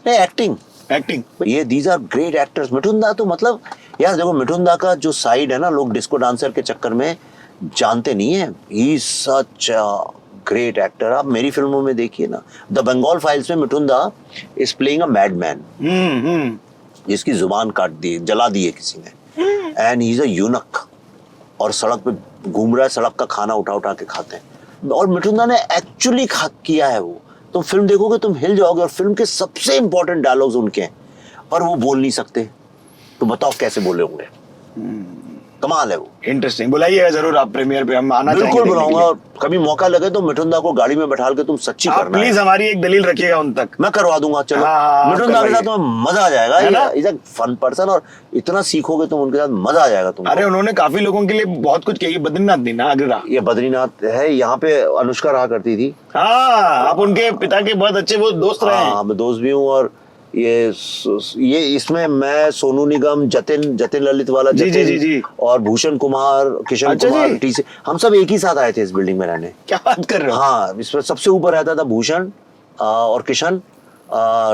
नहीं, एक्टिंग, एक्टिंग। ये these are great actors. Mithun da तो मतलब यार देखो, मिठुन दा का जो साइड है ना, लोग डिस्को डांसर के चक्कर में जानते नहीं है। ही सच ग्रेट एक्टर। आप मेरी फिल्मों में देखिए ना, द बंगाल फाइल्स में मिठुन दा इज प्लेइंग अ मैडमैन जिसकी जुबान काट दी, जला दी है किसी ने, एंड ही इज अ यूनक, और सड़क पे घूम रहा है, सड़क का खाना उठा उठा के खाते हैं। और मिठुन दा ने एक्चुअली किया है वो। तुम फिल्म देखोगे तुम हिल जाओगे। और फिल्म के सबसे इंपॉर्टेंट डायलॉग्स उनके हैं, पर वो बोल नहीं सकते। तो बताओ कैसे बोले होंगे? कमाल है वो। इंटरेस्टिंग। बुलाइएगा जरूर आप प्रीमियर पे, हम आना बिल्कुल चाहेंगे देखने बुलाऊंगा। के लिए। और कभी मौका लगे तो मिठुन दा को गाड़ी में बैठा के तुम सच्ची आप करना है। प्लीज हमारी एक दलील रखिएगा उन तक। मैं करवा दूंगा। चलो, हाँ, मिठुन दा के साथ करवाइए। तुम्हें मजा आ जाएगा। है ना? इज अ फन पर्सन, और इतना सीखोगे तुम उनके साथ, मजा आ जाएगा तुमको। अरे उन्होंने काफी लोगों के लिए बहुत कुछ किया। बद्रीनाथ नहीं ना, आगरा। ये बद्रीनाथ है, यहाँ पे अनुष्का रहा करती थी। हाँ, आप उनके पिता के बहुत अच्छे वो दोस्त रहे हैं। हाँ, मैं दोस्त भी हूँ। और ये इसमें मैं, सोनू निगम, जतिन ललित वाला जी, जतिन, जी, जी। और भूषण कुमार, किशन अच्छा कुमार, जी। टीसी, हम सब एक ही साथ आए थे इस बिल्डिंग में रहने। क्या बात कर रहे हो? हाँ, इसमें सबसे ऊपर रहता था भूषण और किशन,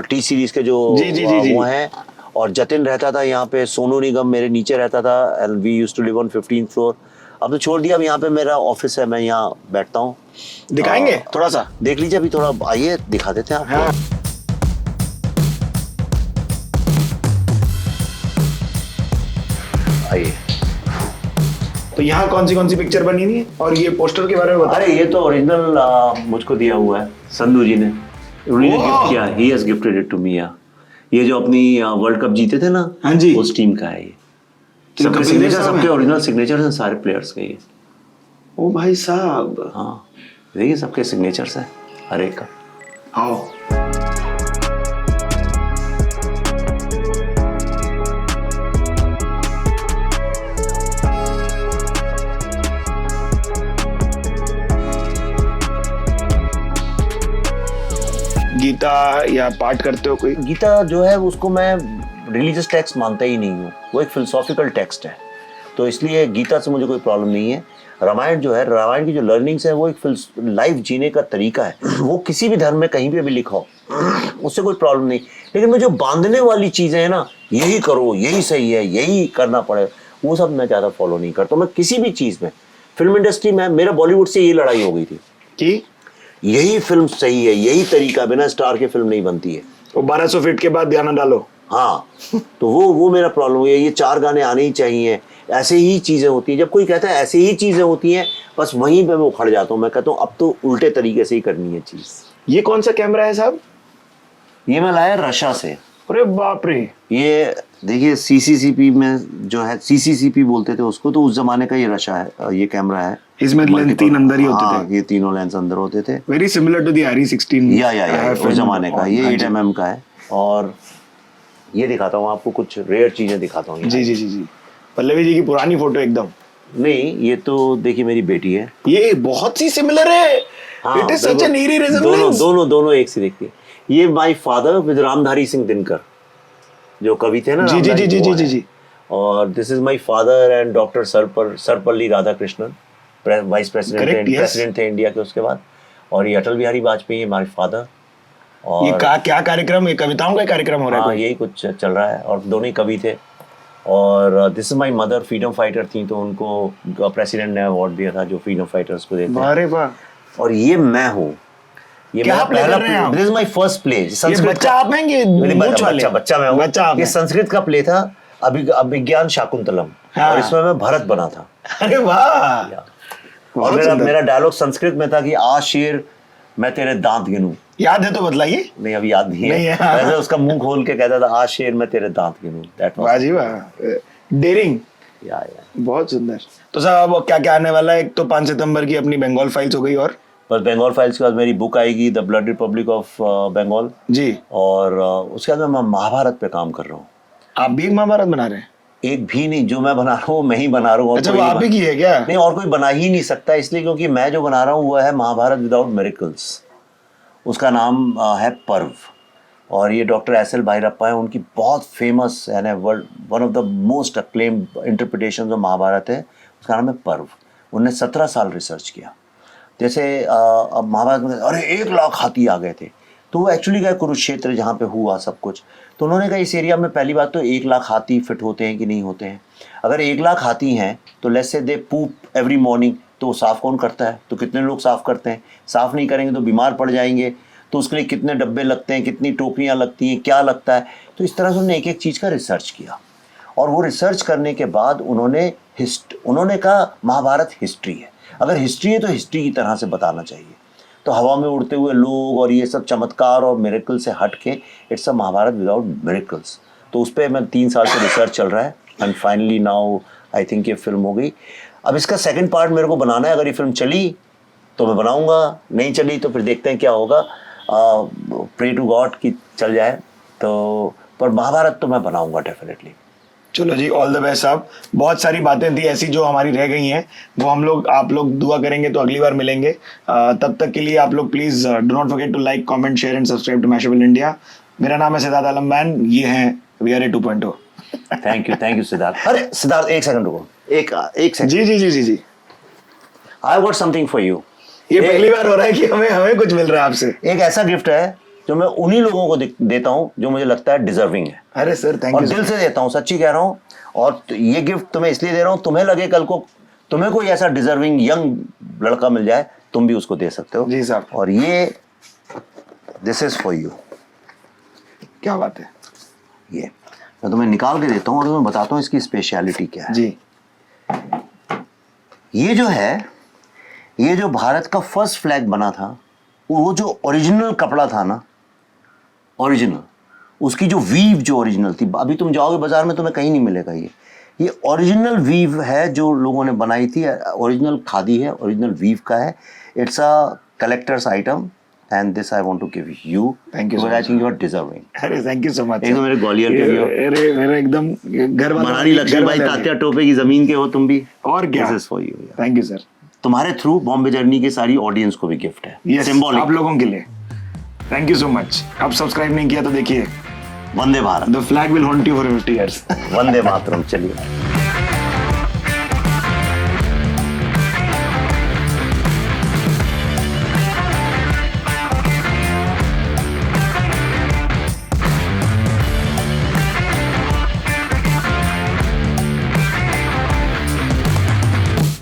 टी सीरीज के जो जी, जी, जी, जी। वो हैं, और जतिन रहता था यहाँ पे। सोनू निगम मेरे नीचे रहता था, and we used to live on 15th floor. अब तो छोड़ दिया। अब यहाँ पे मेरा ऑफिस है, मैं यहाँ बैठता हूँ। दिखाएंगे थोड़ा सा? देख लीजिए अभी थोड़ा, आइए दिखा देते हैं आपको। हाँ। आइए। तो यहाँ कौन सी पिक्चर बनी हुई है? और ये पोस्टर के बारे में बताओ। अरे ये तो ओरिजिनल मुझको दिया हुआ है संधू जी ने, उन्होंने वाह! गिफ्ट किया। He has gifted it to me. ये जो अपनी वर्ल्ड कप जीते थे ना, हाँ जी। उस टीम का है ये। तो सबके कपिल देव सिग्नेचर, साहब सबके हैं? ओरिजिनल सिग्नेचर्स हैं सारे प्लेयर्स के ये। ओ भाई साहब। हाँ, देखिए सबके सिग्नेचर्स हैं हर एक का। आओ। गीता या पाठ करते हो कोई? गीता जो है उसको मैं रिलीजियस टेक्स्ट मानता ही नहीं हूँ। वो एक फिलोसॉफिकल टेक्स्ट है, तो इसलिए गीता से मुझे कोई प्रॉब्लम नहीं है। रामायण जो है, रामायण की जो लर्निंग्स है, वो एक लाइफ जीने का तरीका है। वो किसी भी धर्म में कहीं पे भी लिखा हो, उससे कोई प्रॉब्लम नहीं। लेकिन मैं जो बांधने वाली चीजें हैं ना, यही करो, यही सही है, यही करना पड़े, वो सब मैं ज्यादा फॉलो नहीं करता। मैं किसी भी चीज में, फिल्म इंडस्ट्री में मेरा बॉलीवुड से ये लड़ाई हो गई थी कि यही फिल्म सही है, यही तरीका, बिना स्टार के फिल्म नहीं बनती है। वो 1200 फीट के बाद ध्यान डालो। हाँ, तो वो मेरा प्रॉब्लम है। ये 4 गाने आने ही चाहिए, ऐसे ही चीजें होती हैं। जब कोई कहता है ऐसे ही चीजें होती हैं, बस वहीं पे मैं उखड़ जाता हूँ। मैं कहता हूँ अब तो उल्टे तरीके से ही करनी है चीज। ये कौन सा कैमरा है साहब? ये मैं लाया रशिया से। अरे बाप रे। ये देखिए सीसीसीपी में जो है, सीसीसीपी बोलते थे उसको, तो उस जमाने का ये रशिया है, ये कैमरा है। इसमें लेंस 3 अंदर ही होते थे। ये तीनों लेंस अंदर होते थे। Very similar to the RE16 या उस जमाने का। ये 8mm का है। और ये दिखाता हूँ आपको, कुछ रेयर चीजें दिखाता हूँ। जी जी जी जी, पल्लवी जी की पुरानी फोटो एकदम। नहीं, ये तो देखिए मेरी बेटी है। ये बहुत सी सिमिलर है। It is such an eerie resemblance। दोनों एक सी दिखती है। ये my father with Ramdhari Singh Dinkar, जो कवि थे ना। जी जी जी जी जी जी जी। और this is my father and doctor Sarvepalli Radhakrishnan, vice president थे इंडिया के उसके बाद। और ये अटल बिहारी वाजपेयी, हमारे फादर। और ये क्या कार्यक्रम, ये कविताओं का कार्यक्रम हो रहा है? हाँ, यही कुछ चल रहा है। और दोनों ही कवि थे। और this is my mother, freedom fighter थी, तो उनको प्रेसिडेंट ने अवार्ड दिया था जो फ्रीडम फाइटर्स को देते हैं। अरे वाह। और ये मैं हूँ। ये क्या मेरा play पहला कर रहे हैं आप? This is my first play. ये बच्चा आप हैं कि मूंछ वाले? बच्चा मैं हूँ। बच्चा आप ये हैं। संस्कृत का प्ले था, अभिज्ञान शाकुंतलम। हाँ। और इसमें मैं भरत बना था। अरे वाह। और मेरा डायलॉग संस्कृत में था कि आ शेर मैं तेरे दांत गिनूं। याद है तो बताइए। नहीं, अभी याद नहीं नहीं है। है। वैसे उसका मुंह खोल के कहता था, आ शेर मैं तेरे दांत गिनूं। दैट वाह जी वाह, डेयरिंग। या बहुत सुंदर। तो साहब अब क्या क्या आने वाला है? एक तो 5 सितंबर की अपनी बंगाल फाइल्स हो गई, और बस बंगाल फाइल्स के बाद मेरी बुक आएगी, the blood republic of Bengal. जी। और उसके बाद मैं महाभारत पे काम कर रहा हूँ। आप भी एक महाभारत बना रहे हैं? एक भी नहीं, जो मैं बना रहा हूँ मैं ही बना रहा हूँ। अच्छा, वो आप ही की है क्या? नहीं, और कोई बना ही नहीं सकता, इसलिए क्योंकि मैं जो बना रहा हूँ वो है महाभारत विदाउट मिरेकल्स। उसका नाम है पर्व। और ये डॉक्टर एस.एल. भैरप्पा है, उनकी बहुत फेमस यानी world one of the most acclaimed interpretation जो महाभारत है, उसका नाम है पर्व। उन्होंने 17 साल रिसर्च किया। जैसे अब महाभारत में अरे 1 लाख हाथी आ गए थे, तो वो एक्चुअली गए कुरुक्षेत्र जहाँ पे हुआ सब कुछ। तो उन्होंने कहा इस एरिया में पहली बात तो 1 लाख हाथी फिट होते हैं कि नहीं होते हैं। अगर 1 लाख हाथी हैं तो let's say they poop every morning, तो साफ़ कौन करता है? तो कितने लोग साफ़ करते हैं? साफ़ नहीं करेंगे तो बीमार पड़ जाएंगे, तो उसके लिए कितने डब्बे लगते हैं, कितनी टोकरियाँ लगती हैं, क्या लगता है। तो इस तरह से उन्होंने एक एक चीज़ का रिसर्च किया। और वो रिसर्च करने के बाद उन्होंने कहा महाभारत हिस्ट्री है। अगर हिस्ट्री है तो हिस्ट्री की तरह से बताना चाहिए। तो हवा में उड़ते हुए लोग और ये सब चमत्कार और मिरेकल से हट के it's a Mahabharata without miracles. तो उस पर मैं 3 साल से रिसर्च चल रहा है and finally now I think ये फिल्म हो गई। अब इसका सेकंड पार्ट मेरे को बनाना है। अगर ये फिल्म चली तो मैं बनाऊंगा, नहीं चली तो फिर देखते हैं क्या होगा। प्रे टू गॉड कि चल जाए तो, पर महाभारत तो मैं बनाऊंगा डेफिनेटली। चलो जी, ऑल द बेस्ट साहब। बहुत सारी बातें थी ऐसी जो हमारी रह गई हैं, वो आप लोग दुआ करेंगे तो अगली बार मिलेंगे। तब तक के लिए आप लोग please do not forget to like, comment, share and subscribe to Mashable India. मेरा नाम है सिद्धार्थ आलम मैन, ये हैं वीआरए 2.0। Thank you Siddharth. अरे सिद्धार्थ, एक सेकंड रुको, एक सेकंड। जी जी जी जी जी। I got something for you. ये पहली बार हो रहा है कि हमें कुछ मिल रहा है आपसे। एक ऐसा गिफ्ट है जो मैं उन्हीं लोगों को देता हूँ जो मुझे लगता है डिजर्विंग है। अरे सर थैंक और यू। दिल से देता हूँ, सच्ची कह रहा हूँ। और ये गिफ्ट तुम्हें इसलिए दे रहा हूँ, तुम्हें लगे कल को तुम्हें कोई ऐसा डिजर्विंग यंग लड़का मिल जाए, तुम भी उसको दे सकते हो। जी साहब। और ये दिस इज फॉर यू। क्या बात है। ये मैं तुम्हें निकाल के देता हूँ और तुम्हें बताता हूँ इसकी स्पेशलिटी क्या है। जी। ये जो है, ये जो भारत का फर्स्ट फ्लैग बना था, वो जो ओरिजिनल कपड़ा था ना, ओरिजिनल, उसकी जो वीव जो ओरिजिनल थी, अभी तुम जाओगे बाजार में तुम्हें कहीं नहीं मिलेगा। ये ओरिजिनल वीव है जो लोगों ने बनाई थी। ओरिजिनल खादी है, ओरिजिनल वीव का है। It's a collector's item and this I want to give you. Thank you. I think you are deserving. अरे थैंक यू सो मच। एक तो मेरे ग्वालियर के भी हो, अरे मेरा एकदम घर वाला, मनाली लक्ष्मीबाई तात्या टोपे की जमीन के हो तुम भी। और क्या। This is for you. Thank you sir. तुम्हारे थ्रू बॉम्बे जर्नी के सारी ऑडियंस को भी गिफ्ट है। Yes, symbolic. आप लोगों के लिए थैंक यू सो मच। आप सब्सक्राइब नहीं किया तो देखिए, वंदे Bharat. The flag will haunt you for 50 years। वंदे मातरम। चलिए।